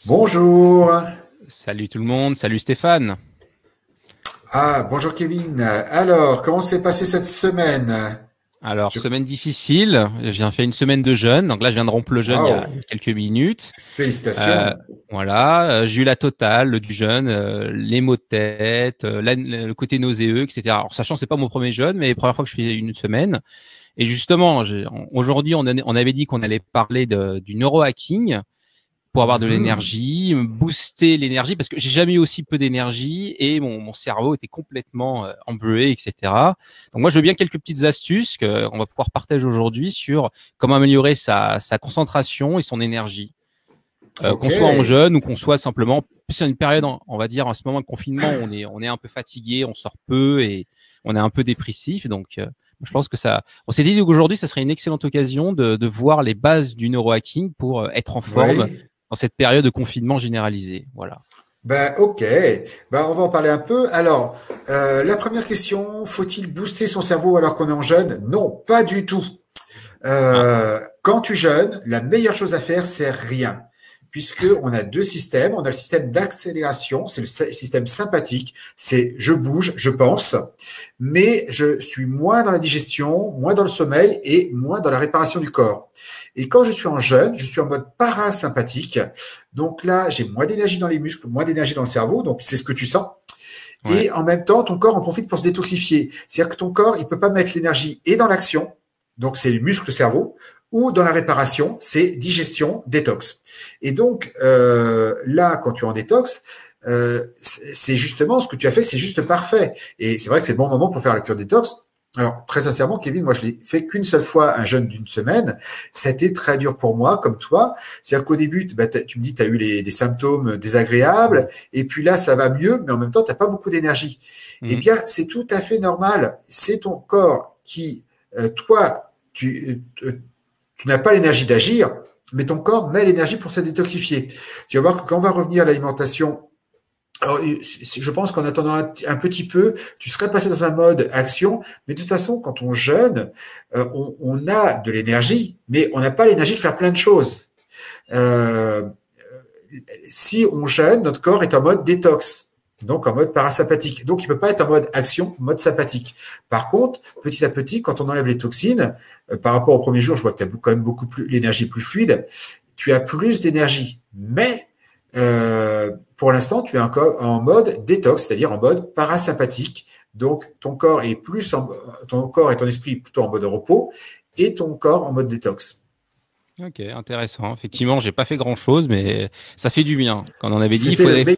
Bonjour. Salut tout le monde, salut Stéphane. Ah, bonjour Kevin. Alors, comment s'est passée cette semaine? Alors, Je... semaine difficile, je viens faire une semaine de jeûne, donc là je viens de rompre le jeûne Waouh, il y a quelques minutes. Euh, félicitations. voilà, j'ai eu la totale du jeûne, les maux de tête, le côté nauséeux, etc. Alors, sachant que c'est pas mon premier jeûne, mais la première fois que je fais une semaine. Et justement, aujourd'hui on avait dit qu'on allait parler du neurohacking, pour avoir de Mhm. l'énergie, booster l'énergie, parce que j'ai jamais eu aussi peu d'énergie et mon cerveau était complètement embué, etc. Donc moi, je veux bien quelques petites astuces qu'on va pouvoir partager aujourd'hui sur comment améliorer sa concentration et son énergie. Ok. Qu'on soit en jeûne ou qu'on soit simplement, c'est une période, on va dire, en ce moment de confinement, on est un peu fatigué, on sort peu et on est un peu dépressif. Donc, je pense que ça, on s'est dit qu'aujourd'hui, ça serait une excellente occasion de voir les bases du neurohacking pour être en forme Oui. dans cette période de confinement généralisé. Voilà. Ben, ok. Ben, on va en parler un peu. Alors, la première question, faut-il booster son cerveau alors qu'on est en jeûne? Non, pas du tout. Ah, Quand tu jeûnes, la meilleure chose à faire, c'est rien. Puisque on a deux systèmes. On a le système d'accélération, c'est le système sympathique. C'est je bouge, je pense, mais je suis moins dans la digestion, moins dans le sommeil et moins dans la réparation du corps. Et quand je suis en jeûne, je suis en mode parasympathique. Donc là, j'ai moins d'énergie dans les muscles, moins d'énergie dans le cerveau. Donc c'est ce que tu sens. ouais. Et en même temps, ton corps en profite pour se détoxifier. C'est-à-dire que ton corps, il peut pas mettre l'énergie et dans l'action, donc c'est le muscle-cerveau, ou dans la réparation, c'est digestion, détox. Et donc là, quand tu es en détox, c'est justement ce que tu as fait, c'est juste parfait. Et c'est vrai que c'est le bon moment pour faire la cure détox. Alors, très sincèrement, Kevin, moi, je l'ai fait qu'une seule fois, un jeûne d'une semaine. Ça a été très dur pour moi, comme toi. C'est-à-dire qu'au début, bah, tu me dis, tu as eu des symptômes désagréables, Mhm. et puis là, ça va mieux, mais en même temps, tu n'as pas beaucoup d'énergie. Eh Mhm. bien, c'est tout à fait normal. C'est ton corps qui, toi, tu n'as pas l'énergie d'agir, mais ton corps met l'énergie pour se détoxifier. Tu vas voir que quand on va revenir à l'alimentation, alors, je pense qu'en attendant un petit peu, tu serais passé dans un mode action, mais de toute façon, quand on jeûne, on a de l'énergie, mais on n'a pas l'énergie de faire plein de choses. Euh, si on jeûne, notre corps est en mode détox, donc en mode parasympathique. Donc, il ne peut pas être en mode action, mode sympathique. Par contre, petit à petit, quand on enlève les toxines, par rapport au premier jour, je vois que tu as quand même beaucoup plus l'énergie plus fluide, tu as plus d'énergie. Mais pour l'instant, tu es encore en mode détox, c'est-à-dire en mode parasympathique. Donc, ton corps et ton esprit plutôt en mode repos et ton corps en mode détox. Ok, intéressant. Effectivement, j'ai pas fait grand-chose, mais ça fait du bien. Quand on avait dit, C'était le meilleur.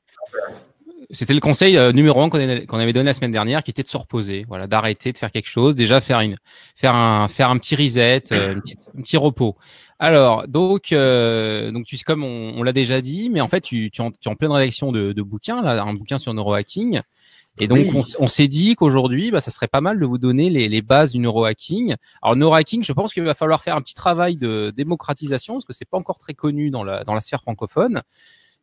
c'était le conseil numéro un qu'on avait donné la semaine dernière, qui était de se reposer, voilà, d'arrêter de faire quelque chose, déjà faire un petit reset, un petit repos. Alors, donc tu sais, comme on l'a déjà dit, mais en fait, tu es en pleine rédaction de bouquins, là, un bouquin sur neurohacking. Et donc, Oui, on s'est dit qu'aujourd'hui, bah, ça serait pas mal de vous donner les bases du neurohacking. Alors, neurohacking, je pense qu'il va falloir faire un petit travail de démocratisation, parce que c'est pas encore très connu dans la sphère francophone.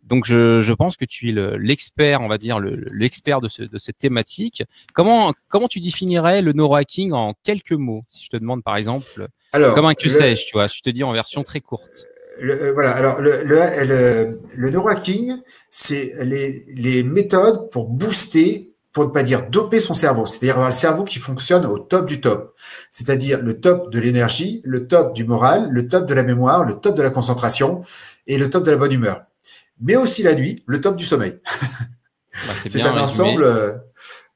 Donc, je pense que tu es l'expert, on va dire, l'expert de cette thématique. Comment tu définirais le neurohacking en quelques mots? Si je te demande, par exemple, comme un alors, que sais-je, tu vois, si je te dis en version très courte. voilà. Alors, le neurohacking, c'est les méthodes pour booster, pour ne pas dire doper son cerveau. C'est-à-dire avoir le cerveau qui fonctionne au top du top. C'est-à-dire le top de l'énergie, le top du moral, le top de la mémoire, le top de la concentration et le top de la bonne humeur. Mais aussi la nuit, le top du sommeil. Bah, c'est C'est bien un ensemble, résumé.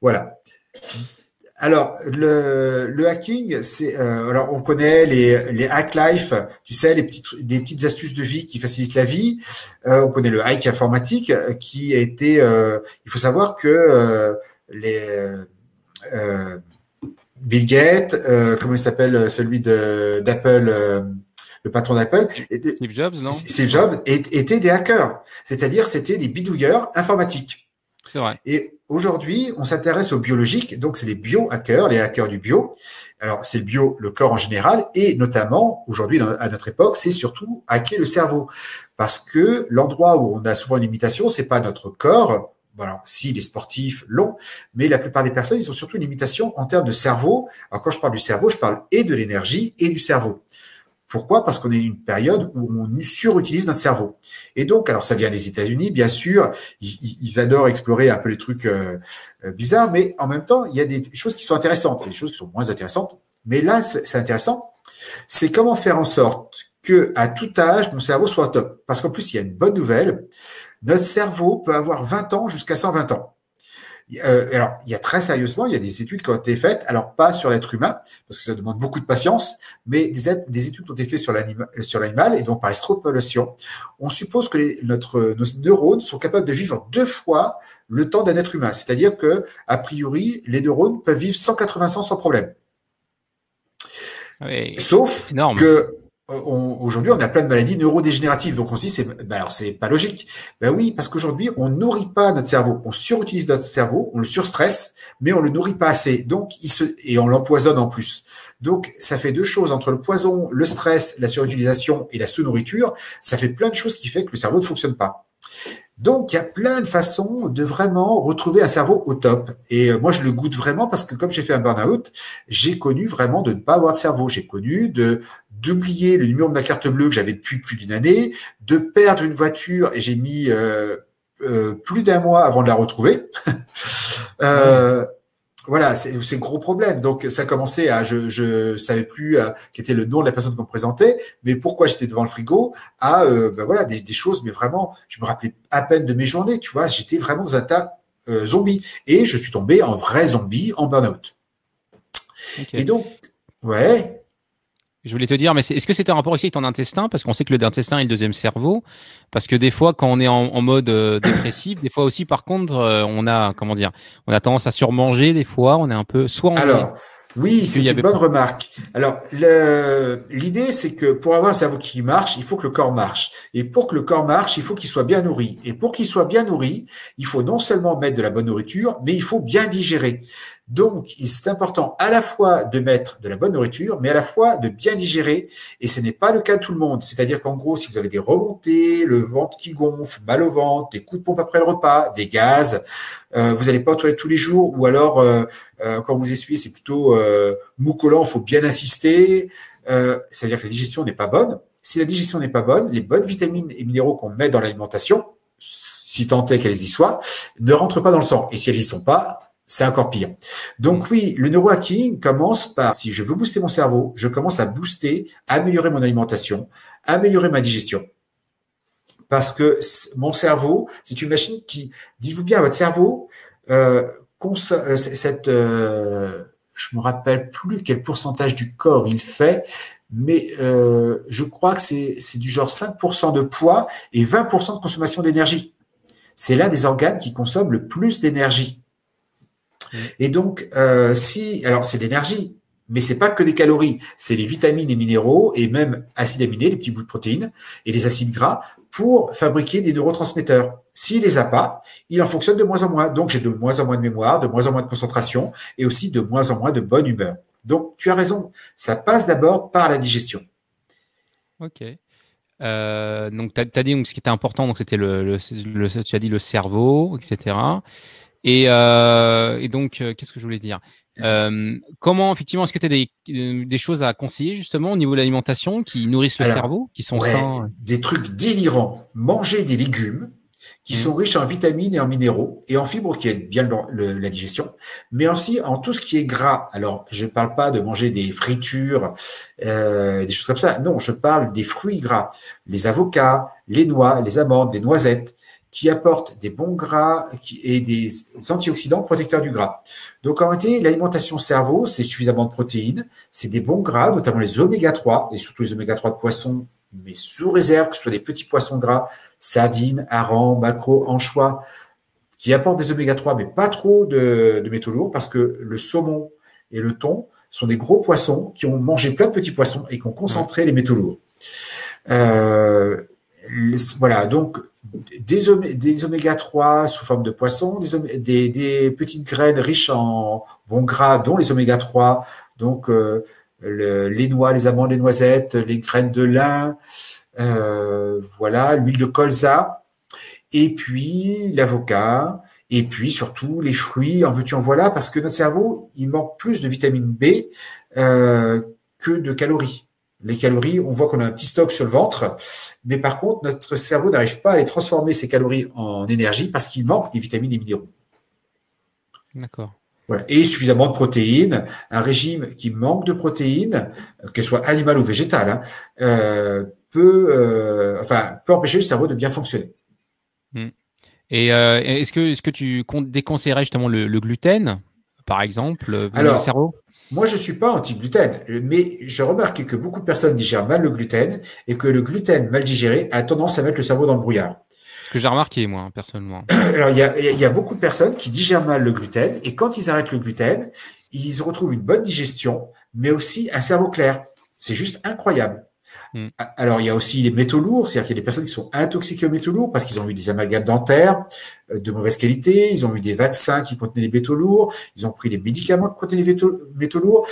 voilà. Alors, le hacking, alors on connaît les hack life, tu sais, les petites astuces de vie qui facilitent la vie. On connaît le hack informatique qui a été, il faut savoir que les euh, Bill Gates, comment il s'appelle, celui d'Apple, le patron d'Apple, Steve Jobs, non? Steve Ouais, Jobs, étaient des hackers, c'est-à-dire c'était des bidouilleurs informatiques. c'est vrai. Et aujourd'hui, on s'intéresse au biologique, donc c'est les biohackers, les hackers du bio. Alors, c'est le bio, le corps en général, et notamment, aujourd'hui, à notre époque, c'est surtout hacker le cerveau. Parce que l'endroit où on a souvent une limitation, c'est pas notre corps. Bon, alors, si les sportifs l'ont, mais la plupart des personnes, ils ont surtout une limitation en termes de cerveau. Alors, quand je parle du cerveau, je parle et de l'énergie et du cerveau. Pourquoi? Parce qu'on est une période où on surutilise notre cerveau. Et donc, alors ça vient des États-Unis, bien sûr, ils adorent explorer un peu les trucs bizarres, mais en même temps, il y a des choses qui sont intéressantes, il y a des choses qui sont moins intéressantes. Mais là, c'est intéressant. C'est comment faire en sorte que à tout âge, mon cerveau soit au top. Parce qu'en plus, il y a une bonne nouvelle. Notre cerveau peut avoir 20 ans jusqu'à 120 ans. Alors, il y a très sérieusement, il y a des études qui ont été faites, alors pas sur l'être humain, parce que ça demande beaucoup de patience, mais des études qui ont été faites sur l'animal, et donc par extrapolation, on suppose que nos neurones sont capables de vivre 2 fois le temps d'un être humain. C'est-à-dire que, a priori, les neurones peuvent vivre 180 ans sans problème. Oui, Sauf énorme. que aujourd'hui, on a plein de maladies neurodégénératives. Donc, on se dit, alors, c'est pas logique. Ben oui, parce qu'aujourd'hui, on nourrit pas notre cerveau. On surutilise notre cerveau, on le surstresse, mais on le nourrit pas assez. Donc, et on l'empoisonne en plus. Donc, ça fait 2 choses entre le poison, le stress, la surutilisation et la sous-nourriture. Ça fait plein de choses qui fait que le cerveau ne fonctionne pas. Donc, il y a plein de façons de vraiment retrouver un cerveau au top. Et moi, je le goûte vraiment parce que comme j'ai fait un burn-out, j'ai connu vraiment de ne pas avoir de cerveau. J'ai connu d'oublier le numéro de ma carte bleue que j'avais depuis plus d'une année, de perdre une voiture et j'ai mis plus d'1 mois avant de la retrouver. Voilà, c'est gros problème. Donc, ça commençait à, je savais plus quel était le nom de la personne qu'on me présentait, mais pourquoi j'étais devant le frigo, à, ben voilà, des choses, mais vraiment, je me rappelais à peine de mes journées, tu vois, j'étais vraiment dans un tas zombie. Et je suis tombé en vrai zombie, en burn-out. Okay. Et donc, ouais. Je voulais te dire, mais est-ce que c'était un rapport aussi avec ton intestin? Parce qu'on sait que l'intestin est le deuxième cerveau. Parce que des fois, quand on est en mode dépressif, des fois aussi, par contre, on a, comment dire, on a tendance à surmanger des fois. On est un peu, soit on Alors, oui, est-ce qu'il c'est y une avait bonne pas... remarque. Alors, l'idée, c'est que pour avoir un cerveau qui marche, il faut que le corps marche. Et pour que le corps marche, il faut qu'il soit bien nourri. Et pour qu'il soit bien nourri, il faut non seulement mettre de la bonne nourriture, mais il faut bien digérer. Donc, c'est important à la fois de mettre de la bonne nourriture, mais à la fois de bien digérer. Et ce n'est pas le cas de tout le monde. C'est-à-dire qu'en gros, si vous avez des remontées, le ventre qui gonfle, mal au ventre, des coups de pompe après le repas, des gaz, vous n'allez pas aux toilettes tous les jours, ou alors quand vous essuyez, c'est plutôt mou collant, il faut bien insister. Ça veut dire que la digestion n'est pas bonne. Si la digestion n'est pas bonne, les bonnes vitamines et minéraux qu'on met dans l'alimentation, si tant est qu'elles y soient, ne rentrent pas dans le sang. Et si elles y sont pas, c'est encore pire. Donc oui, le neurohacking commence par, si je veux booster mon cerveau, je commence à booster, améliorer mon alimentation, améliorer ma digestion. Parce que mon cerveau, c'est une machine qui, dites-vous bien, votre cerveau, je me rappelle plus quel pourcentage du corps il fait, mais je crois que c'est du genre 5% de poids et 20% de consommation d'énergie. C'est l'un des organes qui consomme le plus d'énergie. Et donc, alors c'est l'énergie, mais c'est pas que des calories, c'est les vitamines et minéraux et même acides aminés, les petits bouts de protéines et les acides gras pour fabriquer des neurotransmetteurs. S'il les a pas, il en fonctionne de moins en moins. Donc, j'ai de moins en moins de mémoire, de moins en moins de concentration et aussi de moins en moins de bonne humeur. Donc, tu as raison, ça passe d'abord par la digestion. Ok. Donc, tu as dit donc, ce qui était important, donc c'était tu as dit le cerveau, etc. Et donc, qu'est-ce que je voulais dire? Comment, effectivement, est-ce que tu as des choses à conseiller justement au niveau de l'alimentation qui nourrissent le cerveau, qui sont sains? Des trucs délirants. Manger des légumes qui sont riches en vitamines et en minéraux et en fibres qui aident bien la digestion, mais aussi en tout ce qui est gras. Alors, je ne parle pas de manger des fritures, des choses comme ça. Non, je parle des fruits gras, les avocats, les noix, les amandes, les noisettes, qui apportent des bons gras et des antioxydants protecteurs du gras. Donc, en réalité, l'alimentation cerveau, c'est suffisamment de protéines, c'est des bons gras, notamment les oméga 3, et surtout les oméga 3 de poisson, mais sous réserve que ce soit des petits poissons gras, sardines, harengs, maquereaux, anchois, qui apportent des oméga 3, mais pas trop de métaux lourds, parce que le saumon et le thon sont des gros poissons qui ont mangé plein de petits poissons et qui ont concentré les métaux lourds. Voilà, donc des oméga 3 sous forme de poisson, des petites graines riches en bons gras, dont les oméga 3, donc les noix, les amandes, les noisettes, les graines de lin, voilà, l'huile de colza, et puis l'avocat, et puis surtout les fruits, en veux-tu en voilà, parce que notre cerveau, il manque plus de vitamine B que de calories. Les calories, on voit qu'on a un petit stock sur le ventre, mais par contre, notre cerveau n'arrive pas à les transformer, ces calories, en énergie parce qu'il manque des vitamines et minéraux. D'accord. Voilà. Et suffisamment de protéines. Un régime qui manque de protéines, qu'elles soient animales ou végétales, hein, peut empêcher le cerveau de bien fonctionner. Et est-ce que tu déconseillerais justement le gluten, par exemple, pour le Alors, cerveau? moi, je suis pas anti-gluten, mais j'ai remarqué que beaucoup de personnes digèrent mal le gluten et que le gluten mal digéré a tendance à mettre le cerveau dans le brouillard. Ce que j'ai remarqué, moi, personnellement. Alors, il y a beaucoup de personnes qui digèrent mal le gluten et quand ils arrêtent le gluten, ils retrouvent une bonne digestion, mais aussi un cerveau clair. C'est juste incroyable. Alors, il y a aussi les métaux lourds, c'est-à-dire qu'il y a des personnes qui sont intoxiquées aux métaux lourds parce qu'ils ont eu des amalgames dentaires de mauvaise qualité, ils ont eu des vaccins qui contenaient des métaux lourds, ils ont pris des médicaments qui contenaient des métaux lourds,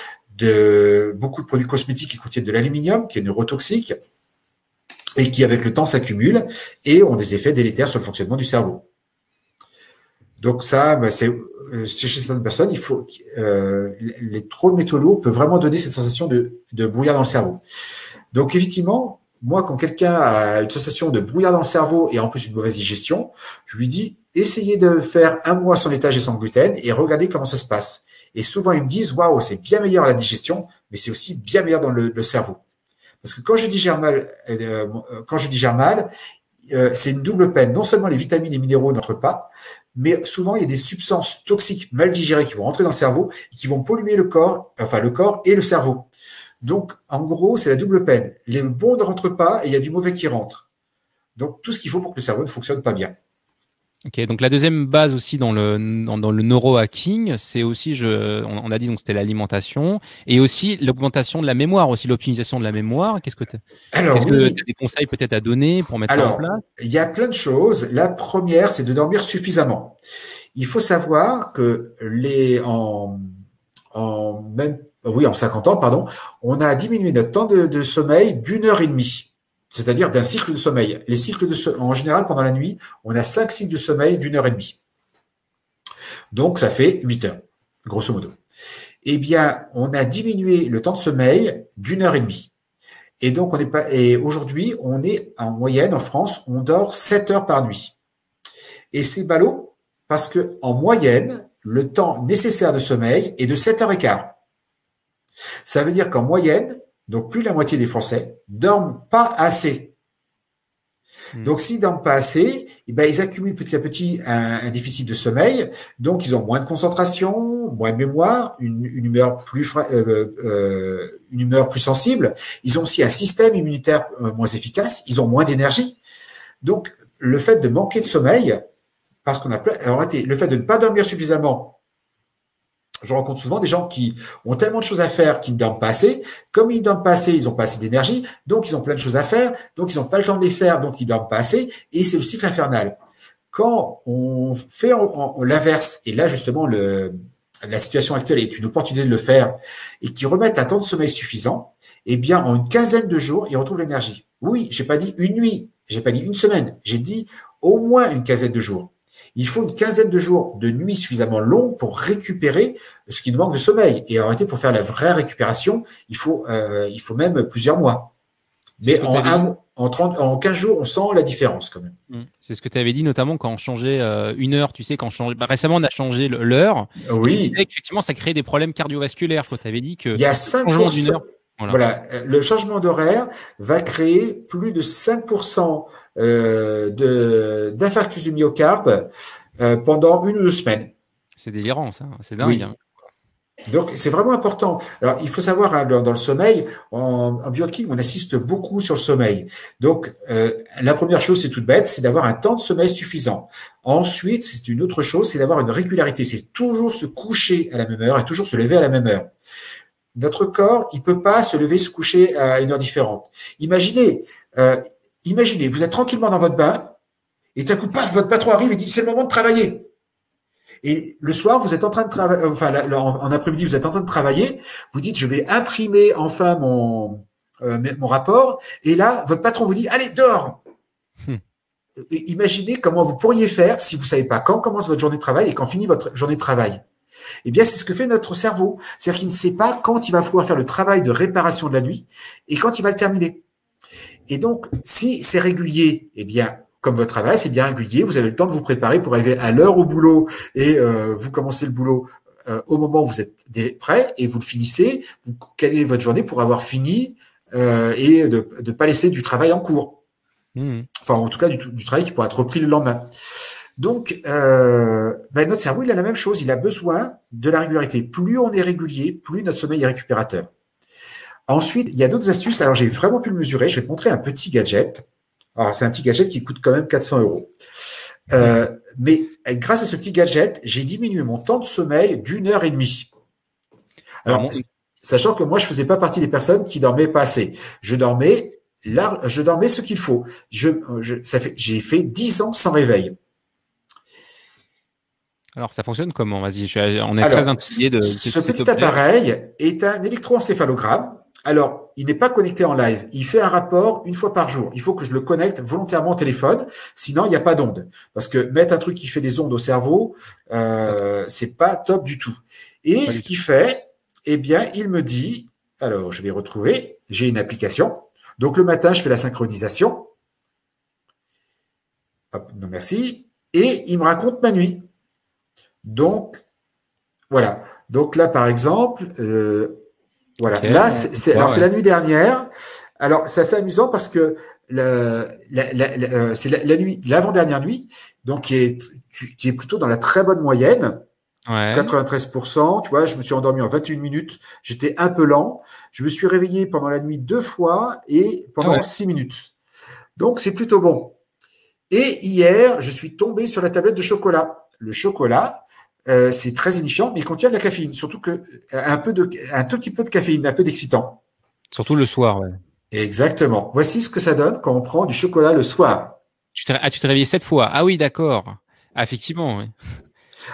beaucoup de produits cosmétiques qui contiennent de l'aluminium, qui est neurotoxique, et qui, avec le temps, s'accumulent et ont des effets délétères sur le fonctionnement du cerveau. Donc ça, c'est chez certaines personnes, il faut les trop de métaux lourds peut vraiment donner cette sensation de brouillard dans le cerveau. Donc, effectivement, moi, quand quelqu'un a une sensation de brouillard dans le cerveau et en plus une mauvaise digestion, je lui dis, essayez de faire 1 mois sans laitage et sans gluten et regardez comment ça se passe. Et souvent, ils me disent, waouh, c'est bien meilleur la digestion, mais c'est aussi bien meilleur dans le cerveau. Parce que quand je digère mal, c'est une double peine. Non seulement les vitamines et minéraux n'entrent pas, mais souvent, il y a des substances toxiques mal digérées qui vont rentrer dans le cerveau et qui vont polluer le corps et le cerveau. Donc, en gros, c'est la double peine. Les bons ne rentrent pas et il y a du mauvais qui rentre. Donc, tout ce qu'il faut pour que le cerveau ne fonctionne pas bien. Ok, donc la deuxième base aussi dans le neurohacking, c'est aussi, on a dit donc c'était l'alimentation et aussi l'augmentation de la mémoire, aussi l'optimisation de la mémoire. Est-ce que tu as des conseils peut-être à donner pour mettre ça en place? Il y a plein de choses. La première, c'est de dormir suffisamment. Il faut savoir que en 50 ans, pardon, on a diminué notre temps de sommeil d'1 heure et demie. C'est-à-dire d'un cycle de sommeil. Les cycles en général, pendant la nuit, on a 5 cycles de sommeil d'1 heure et demie. Donc, ça fait 8 heures, grosso modo. Eh bien, on a diminué le temps de sommeil d'1 heure et demie. Et donc, aujourd'hui, on est en moyenne, en France, on dort 7 heures par nuit. Et c'est ballot parce que, en moyenne, le temps nécessaire de sommeil est de 7h15. Ça veut dire qu'en moyenne, donc plus de la moitié des Français dorment pas assez. Donc, s'ils dorment pas assez, ils accumulent petit à petit un déficit de sommeil. Donc, ils ont moins de concentration, moins de mémoire, une humeur plus sensible. Ils ont aussi un système immunitaire moins efficace. Ils ont moins d'énergie. Donc, le fait de manquer de sommeil, parce qu'on a le fait de ne pas dormir suffisamment. Je rencontre souvent des gens qui ont tellement de choses à faire qu'ils ne dorment pas assez. Comme ils ne dorment pas assez, ils n'ont pas assez d'énergie, donc ils ont plein de choses à faire, donc ils n'ont pas le temps de les faire, donc ils ne dorment pas assez, et c'est le cycle infernal. Quand on fait l'inverse, et là justement la situation actuelle est une opportunité de le faire, et qu'ils remettent un temps de sommeil suffisant, eh bien en une quinzaine de jours, ils retrouvent l'énergie. Oui, j'ai pas dit une nuit, j'ai pas dit une semaine, j'ai dit au moins une quinzaine de jours. Il faut une quinzaine de jours de nuit suffisamment longue pour récupérer ce qui nous manque de sommeil. Et en réalité, pour faire la vraie récupération, il faut même plusieurs mois. Mais en 15 jours, on sent la différence quand même. C'est ce que tu avais dit, notamment quand on changeait une heure. Tu sais, récemment, on a changé l'heure. Oui. Et effectivement, ça crée des problèmes cardiovasculaires. Je crois que tu avais dit que il y a 5%, d'une heure. Voilà. Le changement d'horaire va créer plus de 5% d'infarctus du myocarde pendant 1 ou 2 semaines. C'est délirant, ça. C'est dingue. Oui. Hein. Donc, c'est vraiment important. Alors, il faut savoir, dans le sommeil, en biohacking, on assiste beaucoup sur le sommeil. Donc, la première chose, c'est toute bête, c'est d'avoir un temps de sommeil suffisant. Ensuite, c'est une autre chose, c'est d'avoir une régularité. C'est toujours se coucher à la même heure et toujours se lever à la même heure. Notre corps, il peut pas se lever, se coucher à une heure différente. Imaginez, vous êtes tranquillement dans votre bain et d'un coup, paf, votre patron arrive et dit c'est le moment de travailler. Et le soir, vous êtes en train de travailler, en après-midi, vous êtes en train de travailler. Vous dites je vais imprimer enfin mon rapport. Et là, votre patron vous dit allez dehors. Imaginez comment vous pourriez faire si vous savez pas quand commence votre journée de travail et quand finit votre journée de travail. Eh bien, c'est ce que fait notre cerveau. C'est-à-dire qu'il ne sait pas quand il va pouvoir faire le travail de réparation de la nuit et quand il va le terminer. Et donc, si c'est régulier, eh bien, comme votre travail, c'est bien régulier, vous avez le temps de vous préparer pour arriver à l'heure au boulot et vous commencez le boulot au moment où vous êtes prêt et vous le finissez, vous calez votre journée pour avoir fini et de ne pas laisser du travail en cours. Enfin, en tout cas, du travail qui pourra être repris le lendemain. Donc, notre cerveau, il a la même chose. Il a besoin de la régularité. Plus on est régulier, plus notre sommeil est récupérateur. Ensuite, il y a d'autres astuces. Alors, j'ai vraiment pu le mesurer. Je vais te montrer un petit gadget. Alors, c'est un petit gadget qui coûte quand même 400 €. Mais grâce à ce petit gadget, j'ai diminué mon temps de sommeil d'1h30. Alors, sachant que moi, je faisais pas partie des personnes qui dormaient pas assez. Je dormais ce qu'il faut. J'ai fait 10 ans sans réveil. Alors, ça fonctionne comment? Vas-y, on est très intrigué de ce petit appareil est un électroencéphalogramme. Alors, il n'est pas connecté en live. Il fait un rapport une fois par jour. Il faut que je le connecte volontairement au téléphone, sinon il n'y a pas d'onde. Parce que mettre un truc qui fait des ondes au cerveau, c'est pas top du tout. Et ce qu'il fait, eh bien, il me dit, alors je vais retrouver, j'ai une application. Donc le matin, je fais la synchronisation. Hop, non merci. Et il me raconte ma nuit. Donc, voilà. Donc là, par exemple, voilà. Okay. Là, c'est la nuit dernière. Alors, c'est assez amusant parce que c'est la nuit, l'avant-dernière nuit, donc qui est plutôt dans la très bonne moyenne. Ouais. 93%, tu vois, je me suis endormi en 21 minutes. J'étais un peu lent. Je me suis réveillé pendant la nuit 2 fois et pendant 6 minutes. Donc, c'est plutôt bon. Et hier, je suis tombé sur la tablette de chocolat. Le chocolat, c'est très initiant, mais il contient de la caféine, surtout que un tout petit peu de caféine, un peu d'excitant. Surtout le soir, ouais. Exactement. Voici ce que ça donne quand on prend du chocolat le soir. Tu t'es réveillé 7 fois. Ah oui, d'accord. Ah, effectivement, oui.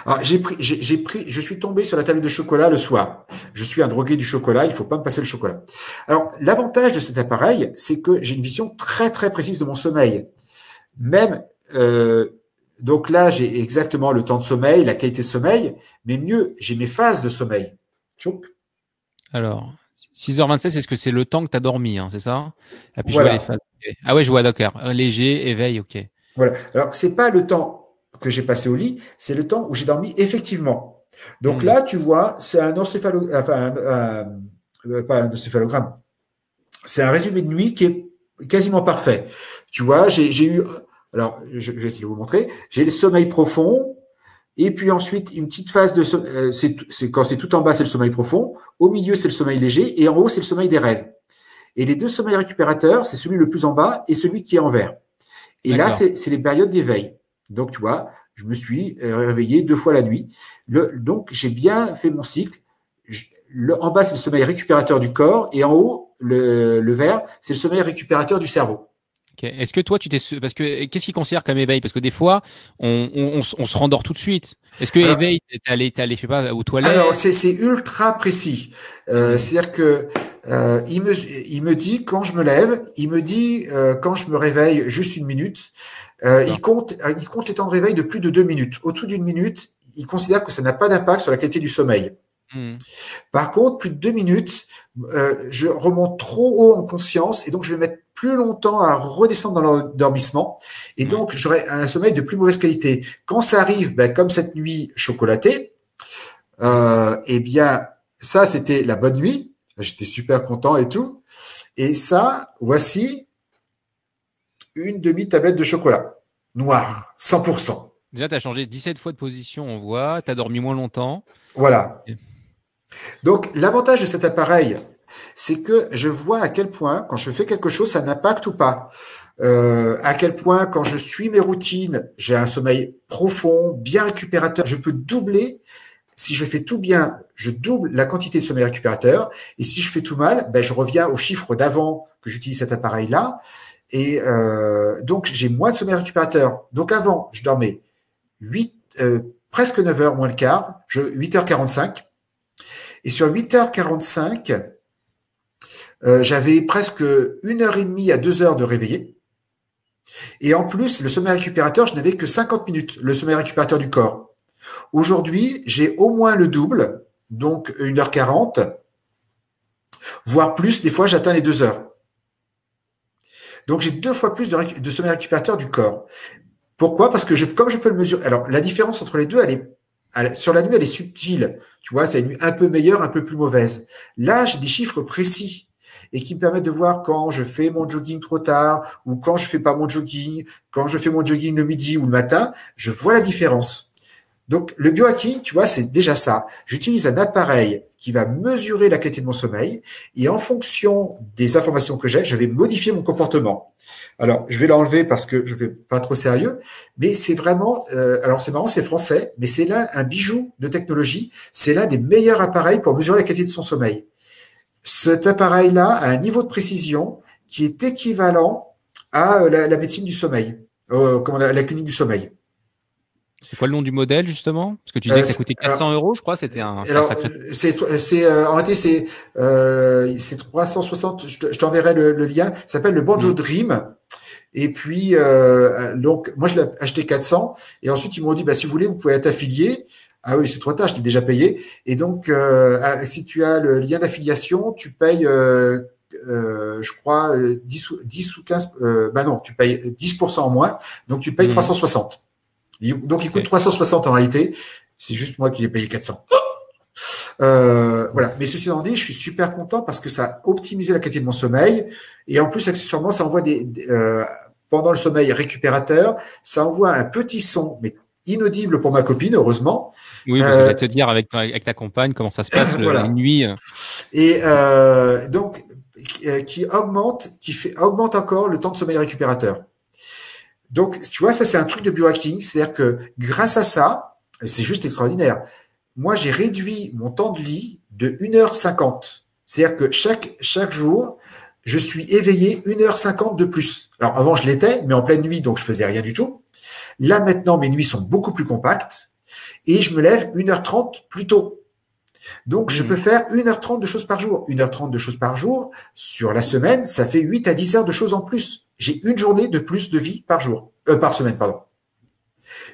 Alors, je suis tombé sur la tablette de chocolat le soir. Je suis un drogué du chocolat, il faut pas me passer le chocolat. Alors, l'avantage de cet appareil, c'est que j'ai une vision très, très précise de mon sommeil. Même, donc là, j'ai exactement le temps de sommeil, la qualité de sommeil, mais mieux, j'ai mes phases de sommeil. Tchoup. Alors, 6h27, c'est ce que c'est le temps que tu as dormi, hein, c'est ça? Et puis voilà. Je vois les phases. Okay. Ah ouais, je vois, d'accord. Léger, éveil, ok. Voilà. Alors, c'est pas le temps que j'ai passé au lit, c'est le temps où j'ai dormi effectivement. Donc là, tu vois, c'est un pas un encéphalogramme. C'est un résumé de nuit qui est quasiment parfait. Tu vois, j'ai eu, alors je vais essayer de vous montrer. J'ai le sommeil profond, et puis ensuite une petite phase de, c'est quand c'est tout en bas, c'est le sommeil profond. Au milieu, c'est le sommeil léger, et en haut, c'est le sommeil des rêves. Et les deux sommeils récupérateurs, c'est celui le plus en bas et celui qui est en vert. Et là, c'est les périodes d'éveil. Donc, tu vois, je me suis réveillé 2 fois la nuit. Donc, j'ai bien fait mon cycle. En bas, c'est le sommeil récupérateur du corps. Et en haut, le vert, c'est le sommeil récupérateur du cerveau. Okay. Est-ce que toi, parce que qu'est-ce qu'ils considèrent comme éveil? Parce que des fois, on se rendort tout de suite. Est-ce que éveil, t'es allé, je sais pas, aux toilettes? Alors, c'est ultra précis. C'est-à-dire que il me dit quand je me lève, il me dit quand je me réveille juste 1 minute. Il compte les temps de réveil de plus de 2 minutes. Au-dessous d'1 minute, il considère que ça n'a pas d'impact sur la qualité du sommeil. Par contre, plus de 2 minutes, je remonte trop haut en conscience et donc je vais mettre plus longtemps à redescendre dans l'endormissement et donc j'aurai un sommeil de plus mauvaise qualité. Quand ça arrive, comme cette nuit chocolatée, eh bien, ça c'était la bonne nuit. J'étais super content et tout. Et ça, voici une demi-tablette de chocolat noir, 100%. Déjà, tu as changé 17 fois de position, on voit. Tu as dormi moins longtemps. Voilà. Donc, l'avantage de cet appareil, c'est que je vois à quel point, quand je fais quelque chose, ça n'impacte ou pas. À quel point, quand je suis mes routines, j'ai un sommeil profond, bien récupérateur. Je peux doubler. Si je fais tout bien, je double la quantité de sommeil récupérateur. Et si je fais tout mal, je reviens au chiffre d'avant que j'utilise cet appareil-là. Et donc, j'ai moins de sommeil récupérateur. Donc, avant, je dormais presque 9 heures moins le quart, 8h45. Et sur 8h45, j'avais presque 1h30 à 2 heures de réveillé. Et en plus, le sommeil récupérateur, je n'avais que 50 minutes, le sommeil récupérateur du corps. Aujourd'hui, j'ai au moins le double, donc 1h40, voire plus. Des fois, j'atteins les 2 heures. Donc, j'ai 2 fois plus de sommeil récupérateur du corps. Pourquoi? Parce que comme je peux le mesurer. Alors, la différence entre les deux, sur la nuit, elle est subtile. Tu vois, c'est une nuit un peu meilleure, un peu plus mauvaise. Là, j'ai des chiffres précis et qui me permettent de voir quand je fais mon jogging trop tard ou quand je fais pas mon jogging, quand je fais mon jogging le midi ou le matin, je vois la différence. Donc, le biohacking, tu vois, c'est déjà ça. J'utilise un appareil qui va mesurer la qualité de mon sommeil et en fonction des informations que j'ai, je vais modifier mon comportement. Alors, je vais l'enlever parce que je vais pas trop sérieux, mais c'est vraiment, alors c'est marrant, c'est français, mais c'est là un bijou de technologie. C'est l'un des meilleurs appareils pour mesurer la qualité de son sommeil. Cet appareil-là a un niveau de précision qui est équivalent à la médecine du sommeil, la clinique du sommeil. C'est quoi le nom du modèle, justement? Parce que tu disais que ça coûtait 400 €, je crois. C'était un sacré. En réalité, c'est 360. Je t'enverrai le lien. Ça s'appelle le Bando Dream. Et puis, donc, moi, je l'ai acheté 400. Et ensuite, ils m'ont dit, bah, si vous voulez, vous pouvez être affilié. Ah oui, c'est trop tard, je l'ai déjà payé. Et donc, si tu as le lien d'affiliation, tu payes, je crois, 10 ou 15, bah non, tu payes 10% en moins. Donc, tu payes 360. Donc, il coûte 360 en réalité. C'est juste moi qui l'ai payé 400. Voilà. Mais ceci étant dit, je suis super content parce que ça a optimisé la qualité de mon sommeil. Et en plus, accessoirement, ça envoie pendant le sommeil récupérateur, ça envoie un petit son, mais inaudible pour ma copine, heureusement. Oui, parce que je vais te dire avec ta compagne comment ça se passe voilà. la nuit. Et donc, qui augmente encore le temps de sommeil récupérateur. Donc, tu vois, ça, c'est un truc de biohacking. C'est-à-dire que grâce à ça, c'est juste extraordinaire. Moi, j'ai réduit mon temps de lit de 1h50. C'est-à-dire que chaque jour, je suis éveillé 1h50 de plus. Alors, avant, je l'étais, mais en pleine nuit, donc je faisais rien du tout. Là, maintenant, mes nuits sont beaucoup plus compactes et je me lève 1h30 plus tôt. Donc, je peux faire 1h30 de choses par jour. 1h30 de choses par jour, sur la semaine, ça fait 8 à 10 heures de choses en plus. J'ai une journée de plus de vie par semaine, pardon.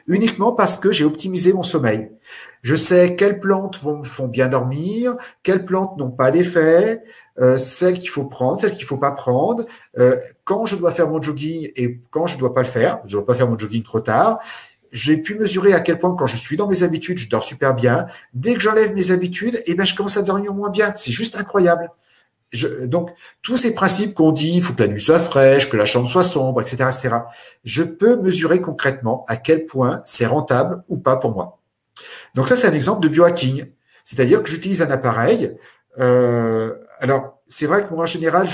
Uniquement parce que j'ai optimisé mon sommeil. Je sais quelles plantes me font bien dormir, quelles plantes n'ont pas d'effet, celles qu'il faut prendre, celles qu'il faut pas prendre, quand je dois faire mon jogging et quand je dois pas le faire. Je dois pas faire mon jogging trop tard. J'ai pu mesurer à quel point quand je suis dans mes habitudes, je dors super bien. Dès que j'enlève mes habitudes, je commence à dormir moins bien. C'est juste incroyable. Donc, tous ces principes qu'on dit, il faut que la nuit soit fraîche, que la chambre soit sombre, etc., etc., je peux mesurer concrètement à quel point c'est rentable ou pas pour moi. Donc ça, c'est un exemple de biohacking. C'est-à-dire que j'utilise un appareil. Alors, c'est vrai que moi, en général,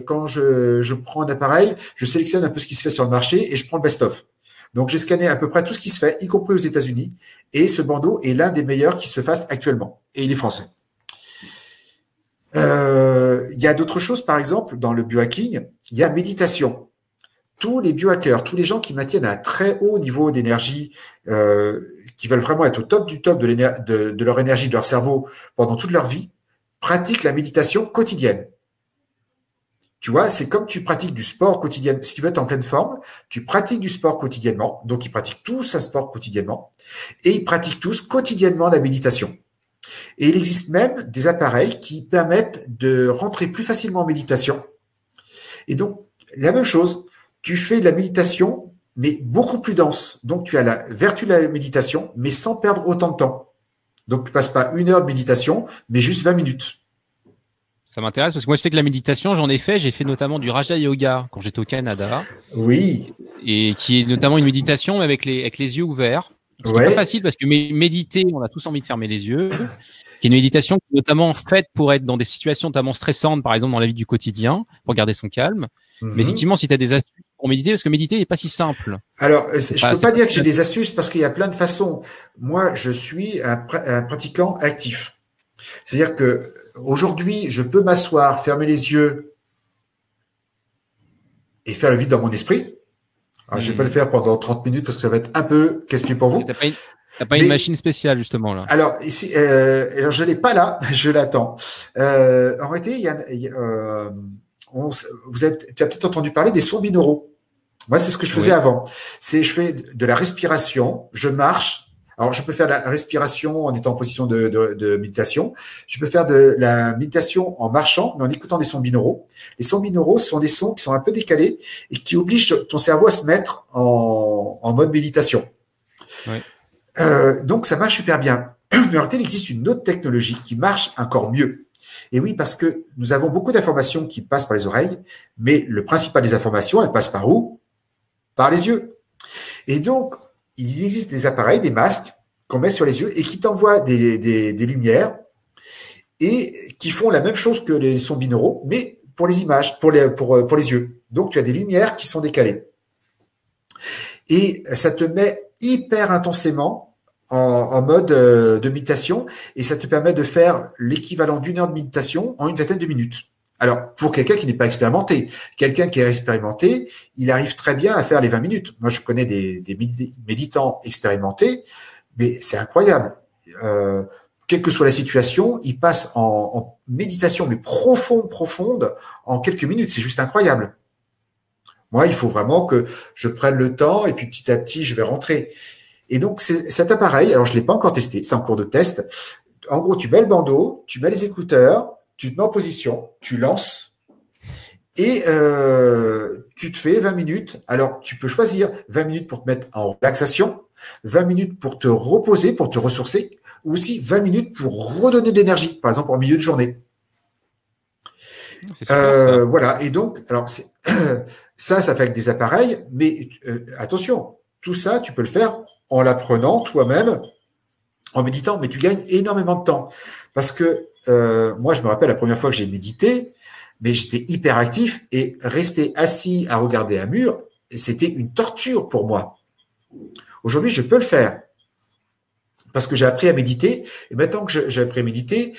quand je prends un appareil, je sélectionne un peu ce qui se fait sur le marché et je prends le best-of. Donc, j'ai scanné à peu près tout ce qui se fait, y compris aux États-Unis. Et ce bandeau est l'un des meilleurs qui se fasse actuellement. Et il est français. Il y a d'autres choses, par exemple, dans le biohacking, il y a méditation. Tous les biohackers, tous les gens qui maintiennent un très haut niveau d'énergie, qui veulent vraiment être au top du top de leur énergie, de leur cerveau pendant toute leur vie, pratiquent la méditation quotidienne. Tu vois, c'est comme tu pratiques du sport quotidien. Si tu veux être en pleine forme, tu pratiques du sport quotidiennement. Donc, ils pratiquent tous un sport quotidiennement. Et ils pratiquent tous quotidiennement la méditation. Et il existe même des appareils qui permettent de rentrer plus facilement en méditation. Et donc, la même chose, tu fais de la méditation, mais beaucoup plus dense. Donc, tu as la vertu de la méditation, mais sans perdre autant de temps. Donc, tu ne passes pas 1 heure de méditation, mais juste 20 minutes. Ça m'intéresse parce que moi, je fais de la méditation, j'en ai fait. J'ai fait notamment du Raja Yoga quand j'étais au Canada. Oui. Et qui est notamment une méditation avec les yeux ouverts. Ce qui n'est pas facile parce que méditer, on a tous envie de fermer les yeux. Qui est une méditation qui est notamment faite pour être dans des situations notamment stressantes, par exemple dans la vie du quotidien, pour garder son calme. Mais effectivement, si tu as des astuces pour méditer, parce que méditer n'est pas si simple. Alors, je ne peux pas dire que j'ai des astuces parce qu'il y a plein de façons. Moi, je suis un pratiquant actif. C'est-à-dire que aujourd'hui, je peux m'asseoir, fermer les yeux et faire le vide dans mon esprit. Alors, je vais pas le faire pendant 30 minutes parce que ça va être un peu casse-pied pour vous. T'as pas une machine spéciale justement là. Alors ici, alors je l'ai pas là, je l'attends. En réalité, tu as peut-être entendu parler des sons binauraux. Moi, c'est ce que je faisais avant. Je fais de la respiration, je marche. Alors, je peux faire de la respiration en étant en position de méditation. Je peux faire de la méditation en marchant, mais en écoutant des sons binauraux. Les sons binauraux sont des sons qui sont un peu décalés et qui obligent ton cerveau à se mettre en mode méditation. Ouais. Donc, ça marche super bien. Mais en réalité, il existe une autre technologie qui marche encore mieux. Et oui, parce que nous avons beaucoup d'informations qui passent par les oreilles, mais le principal des informations, elles passent par où? Par les yeux. Et donc, il existe des appareils, des masques qu'on met sur les yeux et qui t'envoient des lumières et qui font la même chose que les sons binauraux, mais pour les images, pour les yeux. Donc, tu as des lumières qui sont décalées. Et ça te met hyper intensément en mode de méditation et ça te permet de faire l'équivalent d'une heure de méditation en une vingtaine de minutes. Alors, pour quelqu'un qui n'est pas expérimenté, quelqu'un qui est expérimenté, il arrive très bien à faire les 20 minutes. Moi, je connais des méditants expérimentés, mais c'est incroyable. Quelle que soit la situation, ils passent en méditation, mais profonde, en quelques minutes. C'est juste incroyable. Moi, il faut vraiment que je prenne le temps et puis petit à petit, je vais rentrer. Et donc, cet appareil, alors je ne l'ai pas encore testé, c'est en cours de test. En gros, tu mets le bandeau, tu mets les écouteurs, tu te mets en position, tu lances et tu te fais 20 minutes. Alors, tu peux choisir 20 minutes pour te mettre en relaxation, 20 minutes pour te reposer, pour te ressourcer, ou aussi 20 minutes pour redonner de l'énergie, par exemple en milieu de journée. C'est super, voilà, et donc, alors ça fait avec des appareils, mais attention, tout ça, tu peux le faire en l'apprenant toi-même, en méditant, mais tu gagnes énormément de temps. Parce que moi, je me rappelle la première fois que j'ai médité, mais j'étais hyper actif et rester assis à regarder un mur, c'était une torture pour moi. Aujourd'hui, je peux le faire parce que j'ai appris à méditer. Et maintenant que j'ai appris à méditer,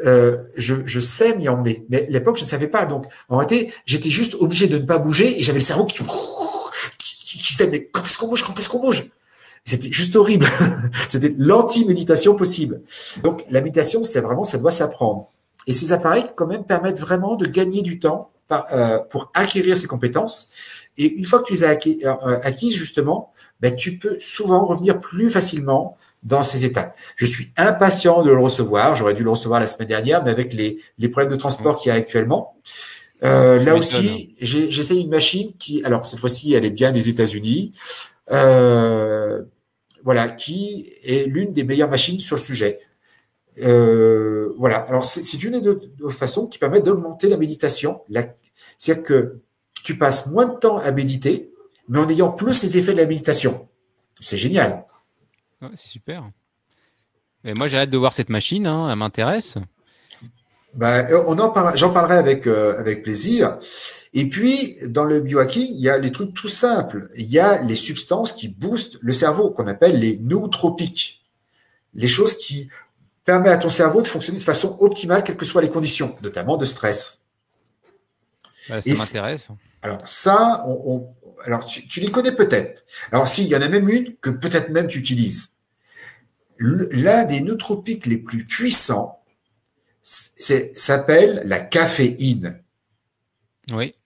je sais m'y emmener. Mais à l'époque, je ne savais pas. Donc, en réalité, j'étais juste obligé de ne pas bouger et j'avais le cerveau qui se disait, mais quand est-ce qu'on bouge? Quand est-ce qu'on bouge? C'était juste horrible. C'était l'anti-méditation possible. Donc, la méditation, c'est vraiment, ça doit s'apprendre. Et ces appareils, quand même, permettent vraiment de gagner du temps pour acquérir ces compétences. Et une fois que tu les as acquises, justement, ben, tu peux souvent revenir plus facilement dans ces états. Je suis impatient de le recevoir. J'aurais dû le recevoir la semaine dernière, mais avec les problèmes de transport qu'il y a actuellement. Là aussi, j'essaie une machine qui, alors cette fois-ci, elle est bien des États-Unis. Voilà, qui est l'une des meilleures machines sur le sujet. Voilà. Alors, c'est une des deux façons qui permettent d'augmenter la méditation. C'est-à-dire que tu passes moins de temps à méditer, mais en ayant plus les effets de la méditation. C'est génial. Ouais, c'est super. Et moi, j'ai hâte de voir cette machine, hein, elle m'intéresse. Ben, j'en parlerai avec plaisir. Et puis, dans le biohacking, il y a les trucs tout simples. Il y a les substances qui boostent le cerveau, qu'on appelle les nootropiques. Les choses qui permettent à ton cerveau de fonctionner de façon optimale, quelles que soient les conditions, notamment de stress. Ça m'intéresse. Alors ça, alors tu les connais peut-être. Alors si, il y en a même une que peut-être même tu utilises. L'un des nootropiques les plus puissants s'appelle la caféine. Oui.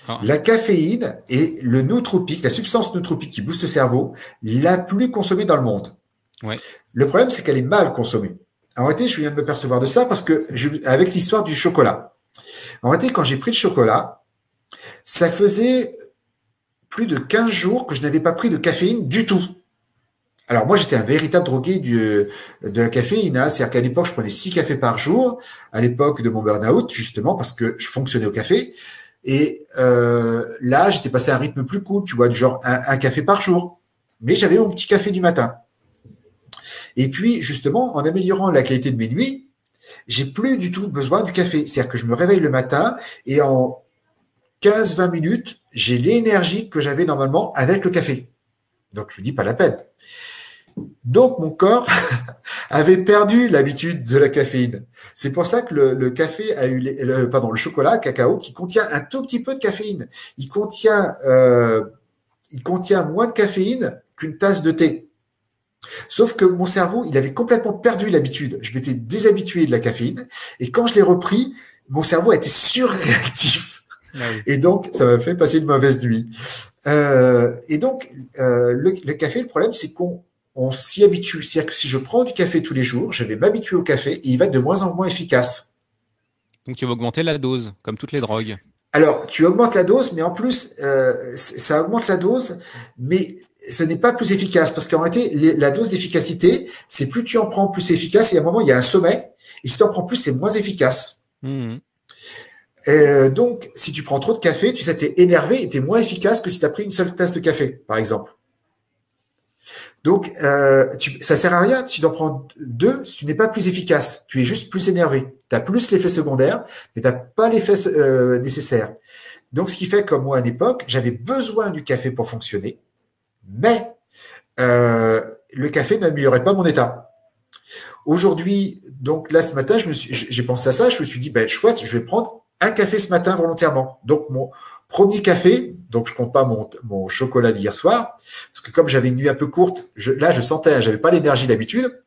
Ah. La caféine est le nootropique, la substance nootropique qui booste le cerveau, la plus consommée dans le monde. Oui. Le problème, c'est qu'elle est mal consommée. En réalité, je viens de me percevoir de ça parce que avec l'histoire du chocolat. En réalité, quand j'ai pris le chocolat, ça faisait plus de 15 jours que je n'avais pas pris de caféine du tout. Alors moi, j'étais un véritable drogué de la caféine. Hein. C'est-à-dire qu'à l'époque, je prenais 6 cafés par jour, à l'époque de mon burn-out, justement, parce que je fonctionnais au café. Et là, j'étais passé à un rythme plus cool, tu vois, du genre un café par jour. Mais j'avais mon petit café du matin. Et puis, justement, en améliorant la qualité de mes nuits, j'ai plus du tout besoin du café. C'est-à-dire que je me réveille le matin et en 15-20 minutes, j'ai l'énergie que j'avais normalement avec le café. Donc, je me dis, pas la peine. Donc, mon corps avait perdu l'habitude de la caféine. C'est pour ça que le café a eu, le chocolat, cacao, qui contient un tout petit peu de caféine. Il contient moins de caféine qu'une tasse de thé. Sauf que mon cerveau, il avait complètement perdu l'habitude. Je m'étais déshabitué de la caféine. Et quand je l'ai repris, mon cerveau a été surréactif. Ah oui. Et donc, ça m'a fait passer une mauvaise nuit. Et donc, le café, le problème, c'est qu'on on s'y habitue. C'est-à-dire que si je prends du café tous les jours, je vais m'habituer au café et il va être de moins en moins efficace. Donc, tu vas augmenter la dose, comme toutes les drogues. Alors, tu augmentes la dose, mais en plus, ça augmente la dose, mais ce n'est pas plus efficace parce qu'en réalité, la dose d'efficacité, c'est plus tu en prends, plus c'est efficace. Et à un moment, il y a un sommet. Et si tu en prends plus, c'est moins efficace. Mmh. Donc, si tu prends trop de café, tu sais, t'es énervé et t'es moins efficace que si tu as pris une seule tasse de café, par exemple. Donc, ça sert à rien si tu en prends deux, si tu n'es pas plus efficace. Tu es juste plus énervé. Tu as plus l'effet secondaire, mais tu n'as pas l'effet nécessaire. Donc, ce qui fait que moi, à l'époque, j'avais besoin du café pour fonctionner, mais le café n'améliorait pas mon état. Aujourd'hui, donc là, ce matin, j'ai pensé à ça, je me suis dit, ben, chouette, je vais prendre un café ce matin volontairement. Donc, mon premier café, donc je compte pas mon chocolat d'hier soir, parce que comme j'avais une nuit un peu courte, là, je sentais, j'avais pas l'énergie d'habitude.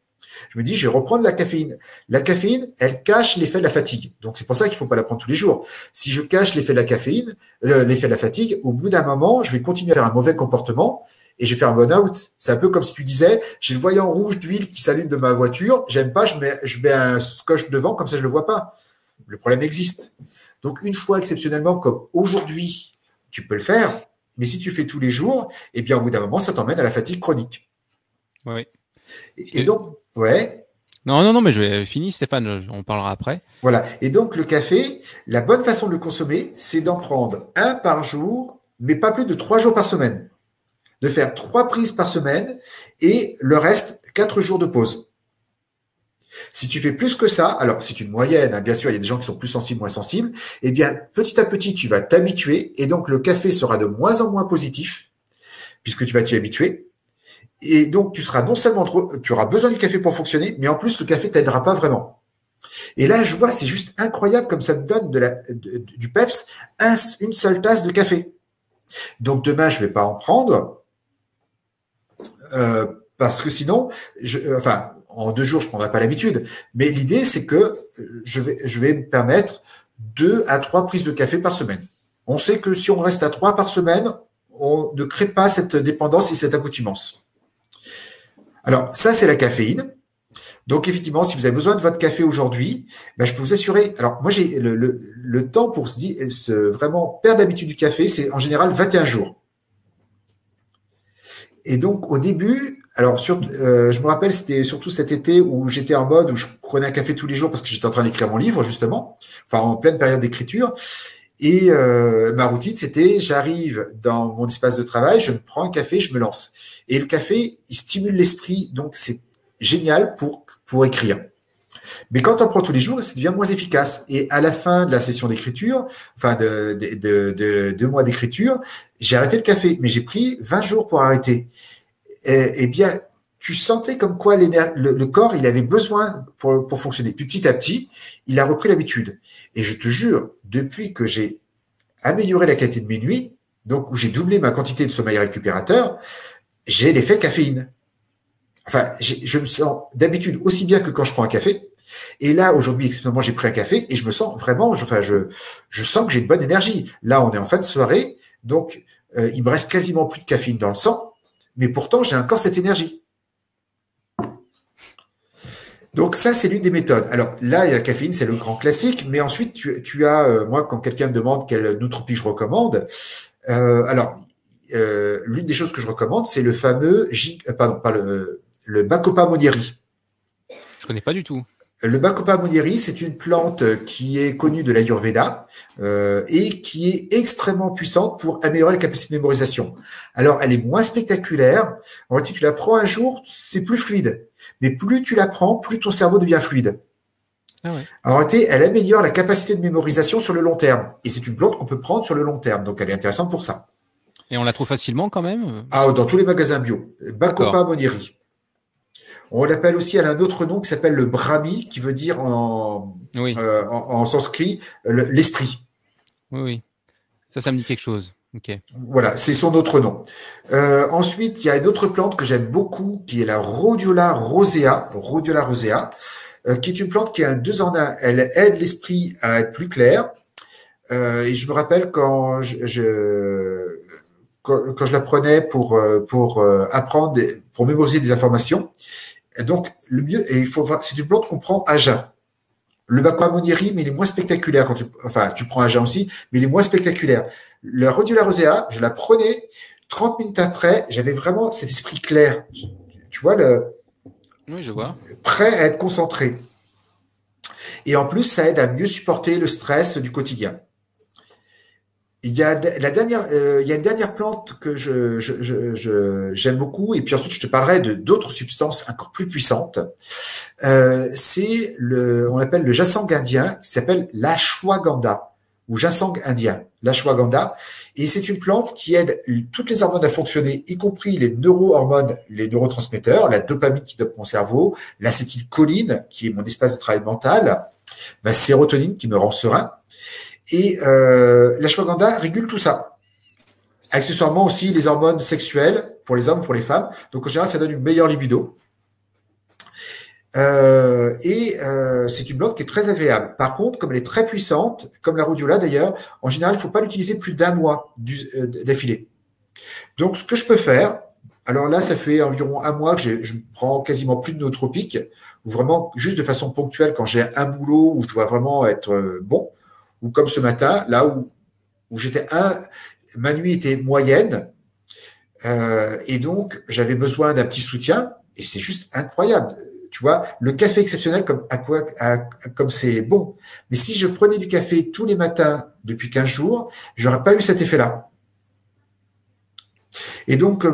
Je me dis, je vais reprendre la caféine. La caféine, elle cache l'effet de la fatigue. Donc, c'est pour ça qu'il faut pas la prendre tous les jours. Si je cache l'effet de la caféine, l'effet de la fatigue, au bout d'un moment, je vais continuer à faire un mauvais comportement et je vais faire un burn-out. C'est un peu comme si tu disais, j'ai le voyant rouge d'huile qui s'allume de ma voiture, j'aime pas, je mets un scotch devant, comme ça je le vois pas. Le problème existe. Donc, une fois exceptionnellement, comme aujourd'hui, tu peux le faire, mais si tu fais tous les jours, eh bien, au bout d'un moment, ça t'emmène à la fatigue chronique. Oui. Et donc, ouais. Non, mais je vais finir, Stéphane, on parlera après. Voilà. Et donc, le café, la bonne façon de le consommer, c'est d'en prendre un par jour, mais pas plus de 3 jours par semaine. De faire 3 prises par semaine et le reste, 4 jours de pause. Si tu fais plus que ça, alors c'est une moyenne, hein, bien sûr, il y a des gens qui sont plus sensibles, moins sensibles, eh bien, petit à petit, tu vas t'habituer et donc le café sera de moins en moins positif puisque tu vas t'y habituer. Et donc, tu seras non seulement tu auras besoin du café pour fonctionner, mais en plus, le café t'aidera pas vraiment. Et là, je vois, c'est juste incroyable comme ça me donne du peps, une seule tasse de café. Donc, demain, je vais pas en prendre parce que sinon, en 2 jours, je prendrai pas l'habitude. Mais l'idée, c'est que je vais me permettre 2 à 3 prises de café par semaine. On sait que si on reste à 3 par semaine, on ne crée pas cette dépendance et cette accoutumance. Alors, ça, c'est la caféine. Donc, effectivement, si vous avez besoin de votre café aujourd'hui, ben, je peux vous assurer. Alors, moi, j'ai le temps pour vraiment perdre l'habitude du café, c'est en général 21 jours. Et donc, au début, alors, je me rappelle, c'était surtout cet été où j'étais en mode où je prenais un café tous les jours parce que j'étais en train d'écrire mon livre, justement, enfin, en pleine période d'écriture. Et ma routine, c'était j'arrive dans mon espace de travail, je me prends un café, je me lance. Et le café, il stimule l'esprit, donc c'est génial pour écrire. Mais quand on prend tous les jours, ça devient moins efficace. Et à la fin de la session d'écriture, enfin de 2 mois d'écriture, j'ai arrêté le café, mais j'ai pris 20 jours pour arrêter. Eh bien, tu sentais comme quoi le corps, il avait besoin pour fonctionner. Puis petit à petit, il a repris l'habitude. Et je te jure, depuis que j'ai amélioré la qualité de mes nuits, donc où j'ai doublé ma quantité de sommeil récupérateur, j'ai l'effet caféine. Enfin, je me sens d'habitude aussi bien que quand je prends un café. Et là, aujourd'hui, exceptionnellement, j'ai pris un café et je me sens vraiment, je sens que j'ai une bonne énergie. Là, on est en fin de soirée, donc il me reste quasiment plus de caféine dans le sang, mais pourtant, j'ai encore cette énergie. Donc ça, c'est l'une des méthodes. Alors là, il y a la caféine, c'est le grand classique, mais ensuite, tu as, moi, quand quelqu'un me demande quelle nootropie je recommande, l'une des choses que je recommande, c'est le fameux, le Bacopa monnieri. Je connais pas du tout. Le Bacopa monnieri, c'est une plante qui est connue de l'Ayurveda et qui est extrêmement puissante pour améliorer la capacité de mémorisation. Alors, elle est moins spectaculaire. En fait, tu la prends un jour, c'est plus fluide. Mais plus tu la prends, plus ton cerveau devient fluide. Ah ouais. En réalité, elle améliore la capacité de mémorisation sur le long terme. Et c'est une plante qu'on peut prendre sur le long terme. Donc, elle est intéressante pour ça. Et on la trouve facilement quand même? Ah, dans tous les magasins bio. Bacopa monnieri. On l'appelle aussi, elle a un autre nom qui s'appelle le Brahmi, qui veut dire en sanskrit l'esprit. Oui. Ça me dit quelque chose. Ok. Voilà, c'est son autre nom. Ensuite, il y a une autre plante que j'aime beaucoup, qui est la Rhodiola rosea, qui est une plante qui a un 2 en 1. Elle aide l'esprit à être plus clair. Et je me rappelle quand je la prenais pour apprendre, pour mémoriser des informations. Et donc, le mieux, c'est une plante qu'on prend à jeun. Le Bacoa mais il est moins spectaculaire tu prends à jeun aussi, mais il est moins spectaculaire. La Rhodiola rosea, je la prenais, 30 minutes après, j'avais vraiment cet esprit clair. Tu vois, oui, je vois. Prêt à être concentré. Et en plus, ça aide à mieux supporter le stress du quotidien. Il y a une dernière plante que j'aime beaucoup, et puis ensuite je te parlerai de d'autres substances encore plus puissantes. On appelle le jasang indien, qui s'appelle l'ashwagandha ou jasang indien, l'ashwagandha, et c'est une plante qui aide toutes les hormones à fonctionner, y compris les neurohormones, les neurotransmetteurs, la dopamine qui dope mon cerveau, l'acétylcholine qui est mon espace de travail mental, ma sérotonine qui me rend serein. Et l'ashwagandha régule tout ça. Accessoirement aussi les hormones sexuelles pour les hommes, pour les femmes. Donc en général, ça donne une meilleure libido. C'est une plante qui est très agréable. Par contre, comme elle est très puissante, comme la rhodiola d'ailleurs, en général, il ne faut pas l'utiliser plus d'1 mois d'affilée. Donc ce que je peux faire, alors là, ça fait environ 1 mois que je prends quasiment plus de nootropiques, ou vraiment juste de façon ponctuelle quand j'ai un boulot où je dois vraiment être bon. Ou comme ce matin, là où ma nuit était moyenne, et donc j'avais besoin d'un petit soutien, et c'est juste incroyable. Tu vois, le café exceptionnel comme c'est bon. Mais si je prenais du café tous les matins depuis 15 jours, j'aurais pas eu cet effet-là. Et donc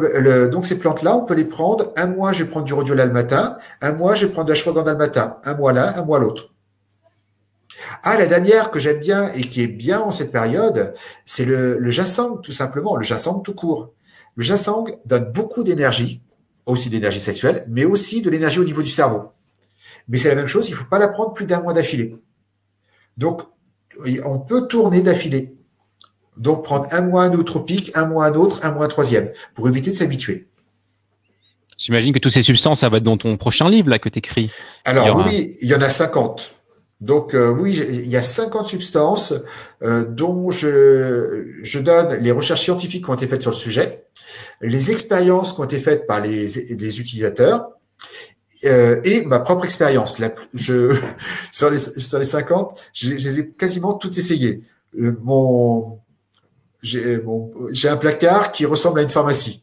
ces plantes-là, on peut les prendre. 1 mois, je vais prendre du rhodiola le matin. 1 mois, je vais prendre de la ashwagandha le matin. 1 mois l'un, 1 mois l'autre. Ah, la dernière que j'aime bien et qui est bien en cette période, c'est le ginseng, tout simplement, le ginseng tout court. Le ginseng donne beaucoup d'énergie, aussi d'énergie sexuelle, mais aussi de l'énergie au niveau du cerveau. Mais c'est la même chose, il ne faut pas la prendre plus d'1 mois d'affilée. Donc, on peut tourner d'affilée. Donc, prendre 1 mois un nootropique, 1 mois un autre, 1 mois un troisième, pour éviter de s'habituer. J'imagine que toutes ces substances, ça va être dans ton prochain livre là que tu écris. Alors oui, il y en a 50. Donc oui, il y a 50 substances dont je donne les recherches scientifiques qui ont été faites sur le sujet, les expériences qui ont été faites par les utilisateurs et ma propre expérience. Sur les 50, je les ai quasiment toutes essayées. J'ai un placard qui ressemble à une pharmacie.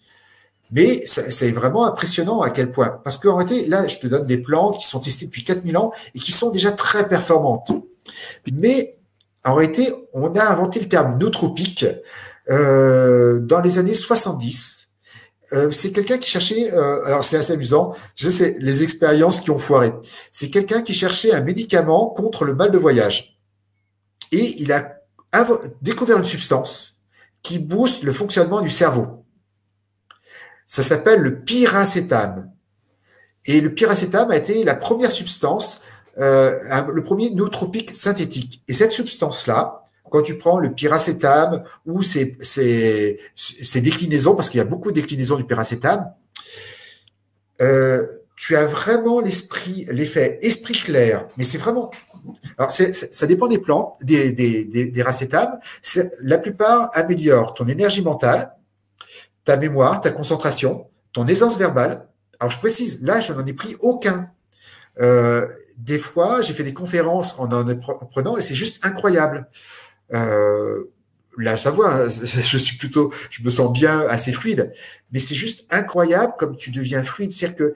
Mais c'est vraiment impressionnant à quel point. Parce qu'en réalité, là, je te donne des plantes qui sont testées depuis 4000 ans et qui sont déjà très performantes. Mais en réalité, on a inventé le terme nootropique dans les années 70. C'est quelqu'un qui cherchait, alors c'est assez amusant, je sais, c'est les expériences qui ont foiré. C'est quelqu'un qui cherchait un médicament contre le mal de voyage. Et il a découvert une substance qui booste le fonctionnement du cerveau. Ça s'appelle le piracétam. Et le piracétam a été la première substance, le premier nootropique synthétique. Et cette substance-là, quand tu prends le piracétam ou ses déclinaisons, parce qu'il y a beaucoup de déclinaisons du piracétam, tu as vraiment l'effet esprit clair. Mais c'est vraiment... Alors, ça dépend des plantes, des racétams. La plupart améliorent ton énergie mentale, ta mémoire, ta concentration, ton aisance verbale. Alors, je précise, là, je n'en ai pris aucun. Des fois, j'ai fait des conférences en prenant et c'est juste incroyable. Là, ça voit, je me sens bien, assez fluide. Mais c'est juste incroyable comme tu deviens fluide. C'est-à-dire que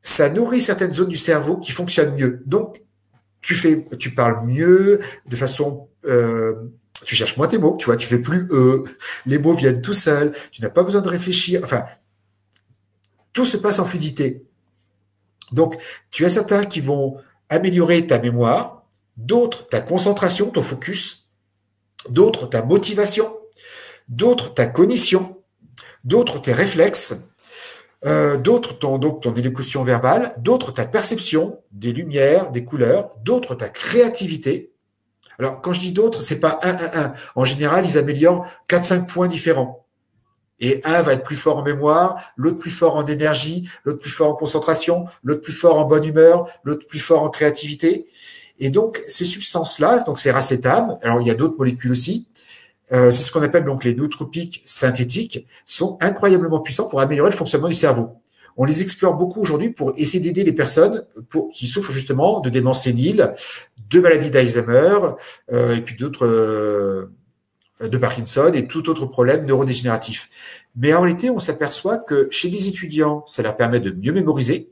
ça nourrit certaines zones du cerveau qui fonctionnent mieux. Donc, tu parles mieux de façon... tu cherches moins tes mots, tu vois, tu fais plus les mots viennent tout seuls, tu n'as pas besoin de réfléchir, enfin, tout se passe en fluidité. Donc, tu as certains qui vont améliorer ta mémoire, d'autres ta concentration, ton focus, d'autres ta motivation, d'autres ta cognition, d'autres tes réflexes, d'autres ton élocution verbale, d'autres ta perception des lumières, des couleurs, d'autres ta créativité. Alors, quand je dis d'autres, c'est pas 1. En général, ils améliorent 4-5 points différents. Et un va être plus fort en mémoire, l'autre plus fort en énergie, l'autre plus fort en concentration, l'autre plus fort en bonne humeur, l'autre plus fort en créativité. Et donc, ces substances-là, donc ces racétam, alors il y a d'autres molécules aussi, c'est ce qu'on appelle donc les nootropiques synthétiques, sont incroyablement puissants pour améliorer le fonctionnement du cerveau. on les explore beaucoup aujourd'hui pour essayer d'aider les personnes qui souffrent justement de démence sénile, de maladies d'Alzheimer, et puis d'autres, de Parkinson et tout autre problème neurodégénératif. Mais en réalité, on s'aperçoit que chez les étudiants, ça leur permet de mieux mémoriser,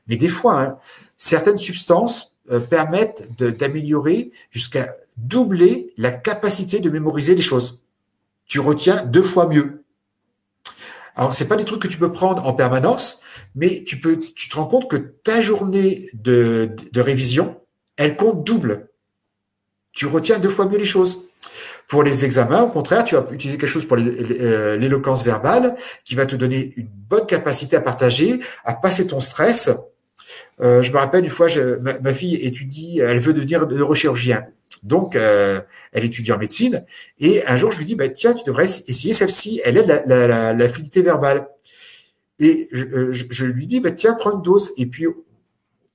mais des fois, hein, certaines substances permettent d'améliorer jusqu'à doubler la capacité de mémoriser les choses. Tu retiens 2 fois mieux. Alors, c'est pas des trucs que tu peux prendre en permanence, mais tu te rends compte que ta journée de révision, elle compte double. Tu retiens 2 fois mieux les choses. Pour les examens, au contraire, tu vas utiliser quelque chose pour l'éloquence verbale qui va te donner une bonne capacité à partager, à passer ton stress. Je me rappelle une fois, ma fille étudie, elle veut devenir neurochirurgien. Donc, elle étudie en médecine. Et un jour, je lui dis, bah, tiens, tu devrais essayer celle-ci. Elle aide la fluidité verbale. Et je lui dis, bah, tiens, prends une dose. Et puis,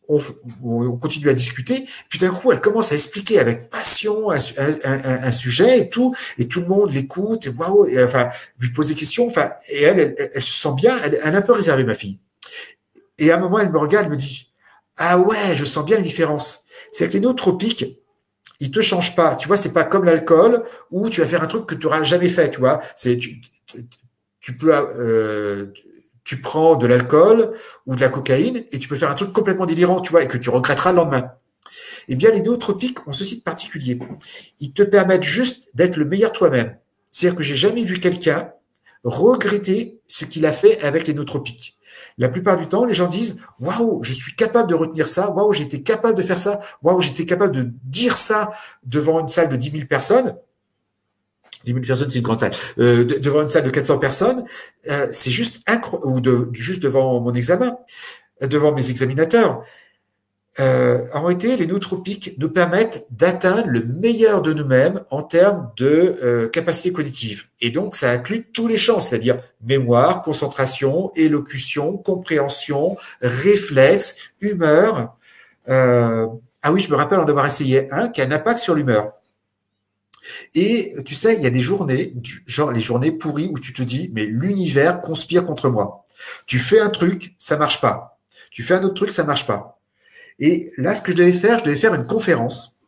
on continue à discuter. Puis d'un coup, elle commence à expliquer avec passion un sujet et tout le monde l'écoute. Et waouh, et enfin, lui pose des questions. Enfin, et elle se sent bien. Elle est un peu réservée, ma fille. Et à un moment, elle me regarde, elle me dit, ah ouais, je sens bien la différence. C'est que les nootropiques, ils te changent pas. Tu vois, c'est pas comme l'alcool où tu vas faire un truc que tu n'auras jamais fait. Tu vois, tu prends de l'alcool ou de la cocaïne et tu peux faire un truc complètement délirant, tu vois, et que tu regretteras le lendemain. Eh bien, les nootropiques ont ceci de particulier. Ils te permettent juste d'être le meilleur toi-même. C'est-à-dire que j'ai jamais vu quelqu'un regretter ce qu'il a fait avec les nootropiques. La plupart du temps, les gens disent « Waouh, je suis capable de retenir ça. Waouh, j'étais capable de faire ça. Waouh, j'étais capable de dire ça devant une salle de 10 000 personnes. » 10 000 personnes, c'est une grande salle. Devant une salle de 400 personnes, c'est juste incroyable. Ou juste devant mon examen, devant mes examinateurs. En réalité, les nootropiques nous permettent d'atteindre le meilleur de nous-mêmes en termes de capacité cognitive. Et donc, ça inclut tous les champs, c'est-à-dire mémoire, concentration, élocution, compréhension, réflexe, humeur. Ah oui, je me rappelle en avoir essayé un qui a un impact sur l'humeur. Et tu sais, il y a des journées, genre les journées pourries où tu te dis, mais l'univers conspire contre moi. Tu fais un truc, ça marche pas. Tu fais un autre truc, ça marche pas. Et là, ce que je devais faire une conférence.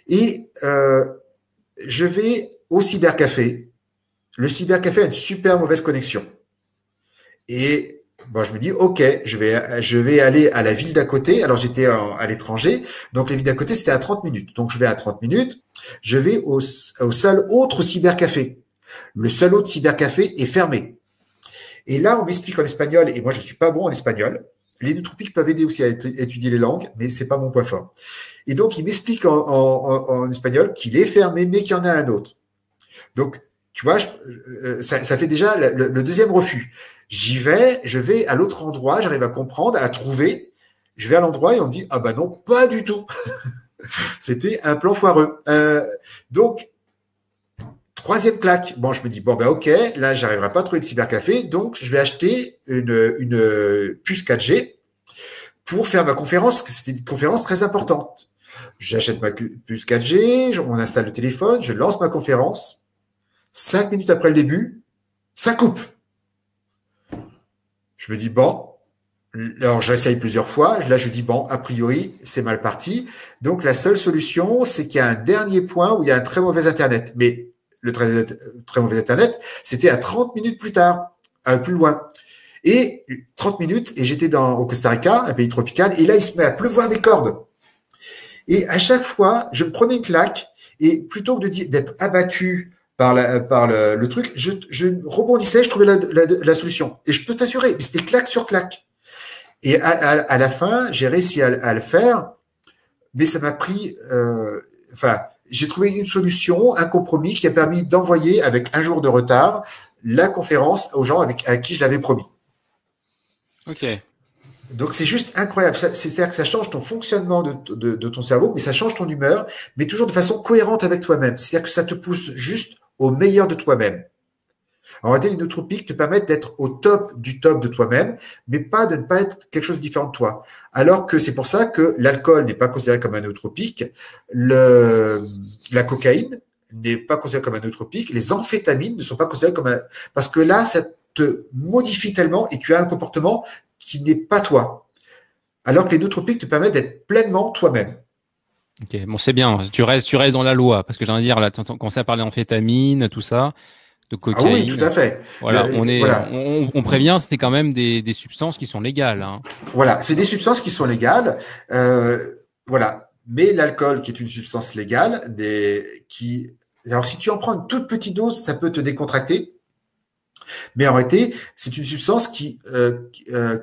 Et je vais au cybercafé. Le cybercafé a une super mauvaise connexion. Et bon, je me dis, ok, je vais aller à la ville d'à côté. Alors, j'étais à l'étranger. Donc, la ville d'à côté, c'était à 30 minutes. Donc, je vais à 30 minutes. Je vais au seul autre cybercafé. Le seul autre cybercafé est fermé. Et là, on m'explique en espagnol, et moi, je suis pas bon en espagnol. Les nootropiques peuvent aider aussi à étudier les langues, mais c'est pas mon point fort. Et donc, il m'explique en espagnol qu'il est fermé, mais qu'il y en a un autre. Donc, tu vois, ça fait déjà le deuxième refus. Je vais à l'autre endroit, j'arrive à comprendre, à trouver. Je vais à l'endroit et on me dit, ah bah non, pas du tout. C'était un plan foireux. Donc, troisième claque. Bon, je me dis, bon, ben ok, là, j'arriverai pas à trouver de cybercafé, donc je vais acheter une puce 4G pour faire ma conférence, parce que c'était une conférence très importante. J'achète ma puce 4G, on installe le téléphone, je lance ma conférence. 5 minutes après le début, ça coupe. Je me dis, bon, alors j'essaye plusieurs fois. Là, je dis, bon, a priori, c'est mal parti. Donc, la seule solution, c'est qu'il y a un dernier point où il y a un très mauvais Internet. Mais le très mauvais Internet, c'était à 30 minutes plus tard, plus loin. Et 30 minutes, et j'étais au Costa Rica, un pays tropical, et là, il se met à pleuvoir des cordes. Et à chaque fois, je me prenais une claque, et plutôt que d'être abattu par le truc, je rebondissais, je trouvais la solution. Et je peux t'assurer, mais c'était claque sur claque. Et à la fin, j'ai réussi à le faire, mais ça m'a pris, j'ai trouvé une solution, un compromis qui a permis d'envoyer avec un jour de retard la conférence aux gens à qui je l'avais promis. Ok. Donc c'est juste incroyable. C'est-à-dire que ça change ton fonctionnement de ton cerveau, mais ça change ton humeur, mais toujours de façon cohérente avec toi-même. C'est-à-dire que ça te pousse juste au meilleur de toi-même. En réalité, les nootropiques te permettent d'être au top du top de toi-même, mais pas de ne pas être quelque chose de différent de toi. Alors que c'est pour ça que l'alcool n'est pas considéré comme un nootropique, la cocaïne n'est pas considérée comme un nootropique, les amphétamines ne sont pas considérées comme un... Parce que là, te modifie tellement et tu as un comportement qui n'est pas toi. Alors que les nootropiques te permettent d'être pleinement toi-même. Ok, bon, c'est bien. Tu restes dans la loi. Parce que j'ai envie de dire, là, quand on s'est parlé d'amphétamine, tout ça, de Ah oui, tout cocaïne. à fait. Voilà, Voilà. on prévient, c'est quand même des substances qui sont légales. Hein. Voilà, c'est des substances qui sont légales. Voilà. Mais l'alcool, qui est une substance légale, alors si tu en prends une toute petite dose, ça peut te décontracter. Mais en réalité, c'est une substance qui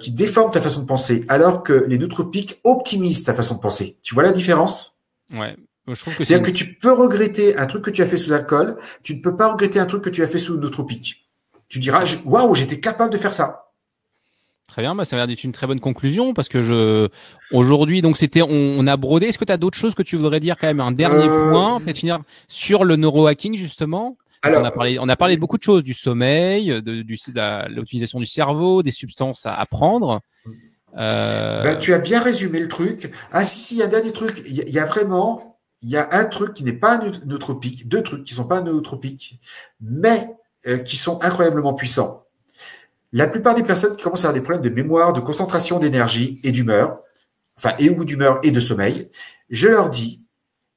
déforme ta façon de penser, alors que les nootropiques optimisent ta façon de penser. Tu vois la différence? Ouais. Je trouve que C'est-à-dire que tu peux regretter un truc que tu as fait sous alcool, tu ne peux pas regretter un truc que tu as fait sous nootropique. Tu diras, waouh, j'étais capable de faire ça. Très bien, bah, ça a l'air d'être une très bonne conclusion parce que aujourd'hui, donc on a brodé. Est-ce que tu as d'autres choses que tu voudrais dire quand même? Un dernier point, peut-être finir sur le neurohacking justement. Donc, Alors, on a parlé de beaucoup de choses, du sommeil, de l'utilisation du cerveau, des substances à prendre. ben, tu as bien résumé le truc. Ah si, il y a un dernier truc. Il y a un truc qui n'est pas nootropique, deux trucs qui ne sont pas nootropiques, mais qui sont incroyablement puissants. La plupart des personnes qui commencent à avoir des problèmes de mémoire, de concentration, d'énergie et d'humeur, ou d'humeur et de sommeil, je leur dis,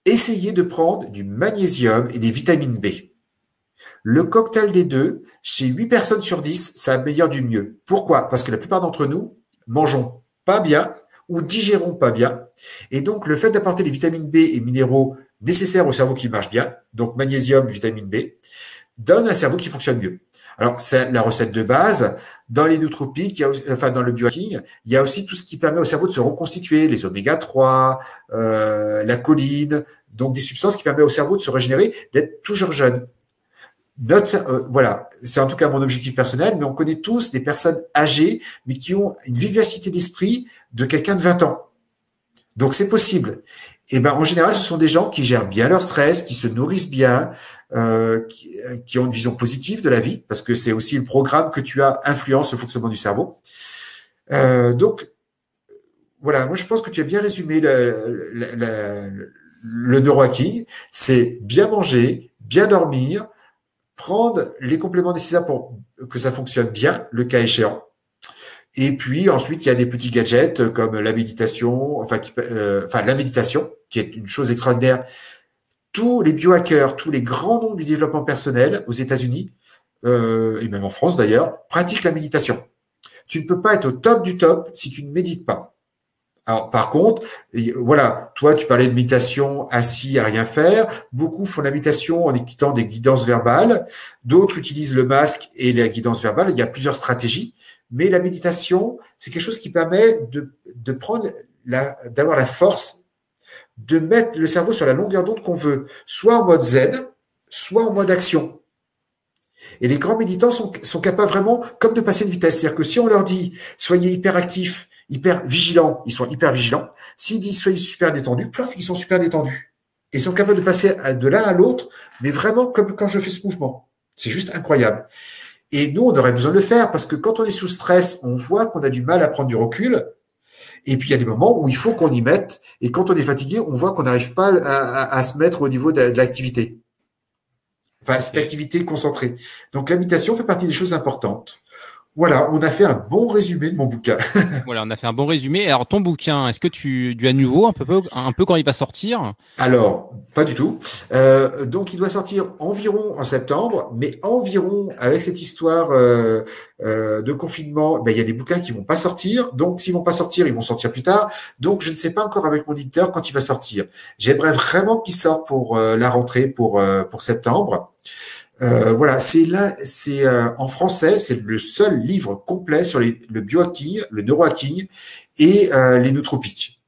essayez de prendre du magnésium et des vitamines B. Le cocktail des deux, chez 8 personnes sur 10, ça améliore du mieux. Pourquoi? Parce que la plupart d'entre nous mangeons pas bien ou digérons pas bien. Et donc, le fait d'apporter les vitamines B et minéraux nécessaires au cerveau qui marche bien, donc magnésium, vitamine B, donne un cerveau qui fonctionne mieux. Alors, c'est la recette de base. Dans les nootropiques, dans le biohacking, il y a aussi tout ce qui permet au cerveau de se reconstituer, les oméga 3, la choline, donc des substances qui permettent au cerveau de se régénérer, d'être toujours jeune. Voilà, c'est en tout cas mon objectif personnel, mais on connaît tous des personnes âgées, mais qui ont une vivacité d'esprit de quelqu'un de 20 ans. Donc, c'est possible. Et ben, en général, ce sont des gens qui gèrent bien leur stress, qui se nourrissent bien, qui ont une vision positive de la vie, parce que c'est aussi le programme que tu as influence le fonctionnement du cerveau. Donc, voilà, moi je pense que tu as bien résumé le neurohacking. C'est bien manger, bien dormir, prendre les compléments nécessaires pour que ça fonctionne bien, le cas échéant. Et puis ensuite, il y a des petits gadgets comme la méditation, la méditation, qui est une chose extraordinaire. Tous les biohackers, tous les grands noms du développement personnel aux États-Unis, et même en France d'ailleurs, pratiquent la méditation. Tu ne peux pas être au top du top si tu ne médites pas. Alors, par contre, voilà, toi, tu parlais de méditation assis à rien faire. Beaucoup font la méditation en écoutant des guidances verbales. D'autres utilisent le masque et la guidance verbale. Il y a plusieurs stratégies. Mais la méditation, c'est quelque chose qui permet d'avoir la force de mettre le cerveau sur la longueur d'onde qu'on veut, soit en mode zen, soit en mode action. Et les grands méditants sont capables vraiment comme de passer une vitesse. C'est-à-dire que si on leur dit « soyez hyper actifs », hyper vigilants, ils sont hyper vigilants. S'ils disent soyez super détendus, plaf, ils sont super détendus. Et ils sont capables de passer de l'un à l'autre, mais vraiment comme quand je fais ce mouvement. C'est juste incroyable. Et nous, on aurait besoin de le faire parce que quand on est sous stress, on voit qu'on a du mal à prendre du recul. Et puis, il y a des moments où il faut qu'on y mette. Et quand on est fatigué, on voit qu'on n'arrive pas à se mettre au niveau de l'activité. Enfin, cette activité concentrée. Donc, la méditation fait partie des choses importantes. Voilà, on a fait un bon résumé de mon bouquin. Voilà, on a fait un bon résumé. Alors, ton bouquin, est-ce que tu as nouveau un peu quand il va sortir? Alors, pas du tout. Donc, il doit sortir environ en septembre, mais environ avec cette histoire de confinement, ben, il y a des bouquins qui vont pas sortir. Donc, s'ils vont pas sortir, ils vont sortir plus tard. Donc, je ne sais pas encore avec mon éditeur quand il va sortir. J'aimerais vraiment qu'il sorte pour la rentrée, pour septembre. Voilà, en français, c'est le seul livre complet sur le biohacking, le neurohacking et les nootropiques.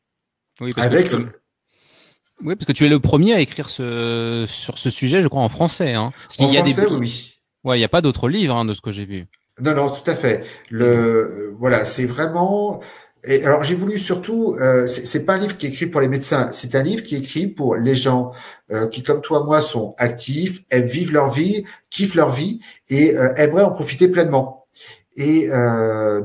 Oui, parce que tu es le premier à écrire sur ce sujet, je crois, en français. Hein. Parce qu'il en français, oui. Ouais, il n'y a pas d'autres livres hein, de ce que j'ai vu. Non, tout à fait. Voilà, c'est vraiment. Et alors, j'ai voulu surtout. C'est pas un livre qui est écrit pour les médecins. C'est un livre qui est écrit pour les gens qui, comme toi, moi, sont actifs, aiment vivre leur vie, kiffent leur vie et aimeraient en profiter pleinement. Et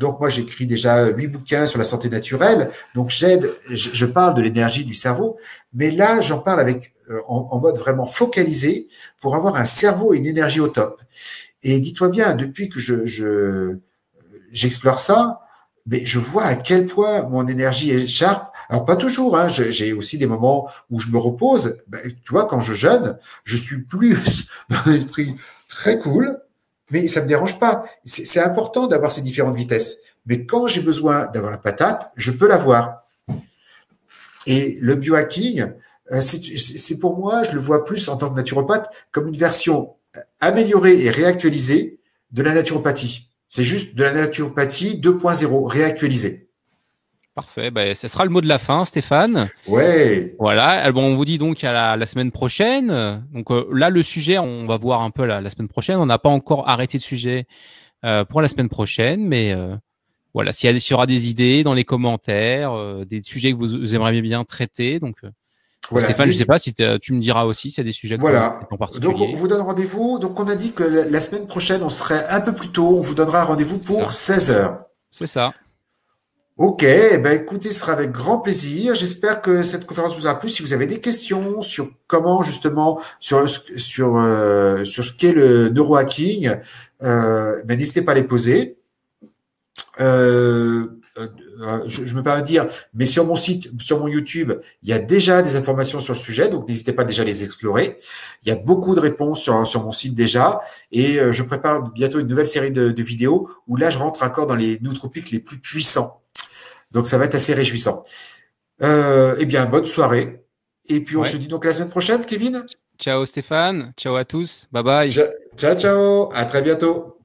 donc moi j'écris déjà 8 bouquins sur la santé naturelle, donc je parle de l'énergie du cerveau, mais là j'en parle avec en mode vraiment focalisé pour avoir un cerveau et une énergie au top. Et dis-toi bien, depuis que j'explore ça, mais je vois à quel point mon énergie est sharp. Alors pas toujours, hein, j'ai aussi des moments où je me repose. Ben, tu vois, quand je jeûne, je suis plus dans l'esprit très cool, mais ça me dérange pas. C'est important d'avoir ces différentes vitesses. Mais quand j'ai besoin d'avoir la patate, je peux l'avoir. Et le biohacking, c'est pour moi, je le vois plus en tant que naturopathe comme une version améliorée et réactualisée de la naturopathie. C'est juste de la naturopathie 2.0 réactualisée. Parfait. Ben, ce sera le mot de la fin, Stéphane. Ouais, Voilà. Bon, on vous dit donc à la semaine prochaine. Donc là, le sujet, on va voir un peu la semaine prochaine. On n'a pas encore arrêté de sujet pour la semaine prochaine, mais voilà, s'il y aura des idées dans les commentaires, des sujets que vous aimeriez bien traiter. Donc, voilà. Stéphane, je ne sais pas si tu me diras aussi s'il y a des sujets que tu Voilà. en Donc, on particulier. vous donne rendez-vous. Donc, on a dit que la semaine prochaine, on serait un peu plus tôt. On vous donnera un rendez-vous pour 16 heures. C'est ça. Ok, ben écoutez, ce sera avec grand plaisir. J'espère que cette conférence vous aura plu. Si vous avez des questions sur comment justement sur ce qu'est le neurohacking, ben n'hésitez pas à les poser. Je me permets de dire, mais sur mon site, sur mon YouTube, il y a déjà des informations sur le sujet, donc n'hésitez pas déjà à les explorer. Il y a beaucoup de réponses sur mon site déjà, et je prépare bientôt une nouvelle série de vidéos où là, je rentre encore dans les nootropiques les plus puissants. Donc, ça va être assez réjouissant. Eh bien, bonne soirée. Et puis, on se dit donc la semaine prochaine, Kevin. Ciao Stéphane. Ciao à tous. Bye bye. Ciao, ciao. À très bientôt.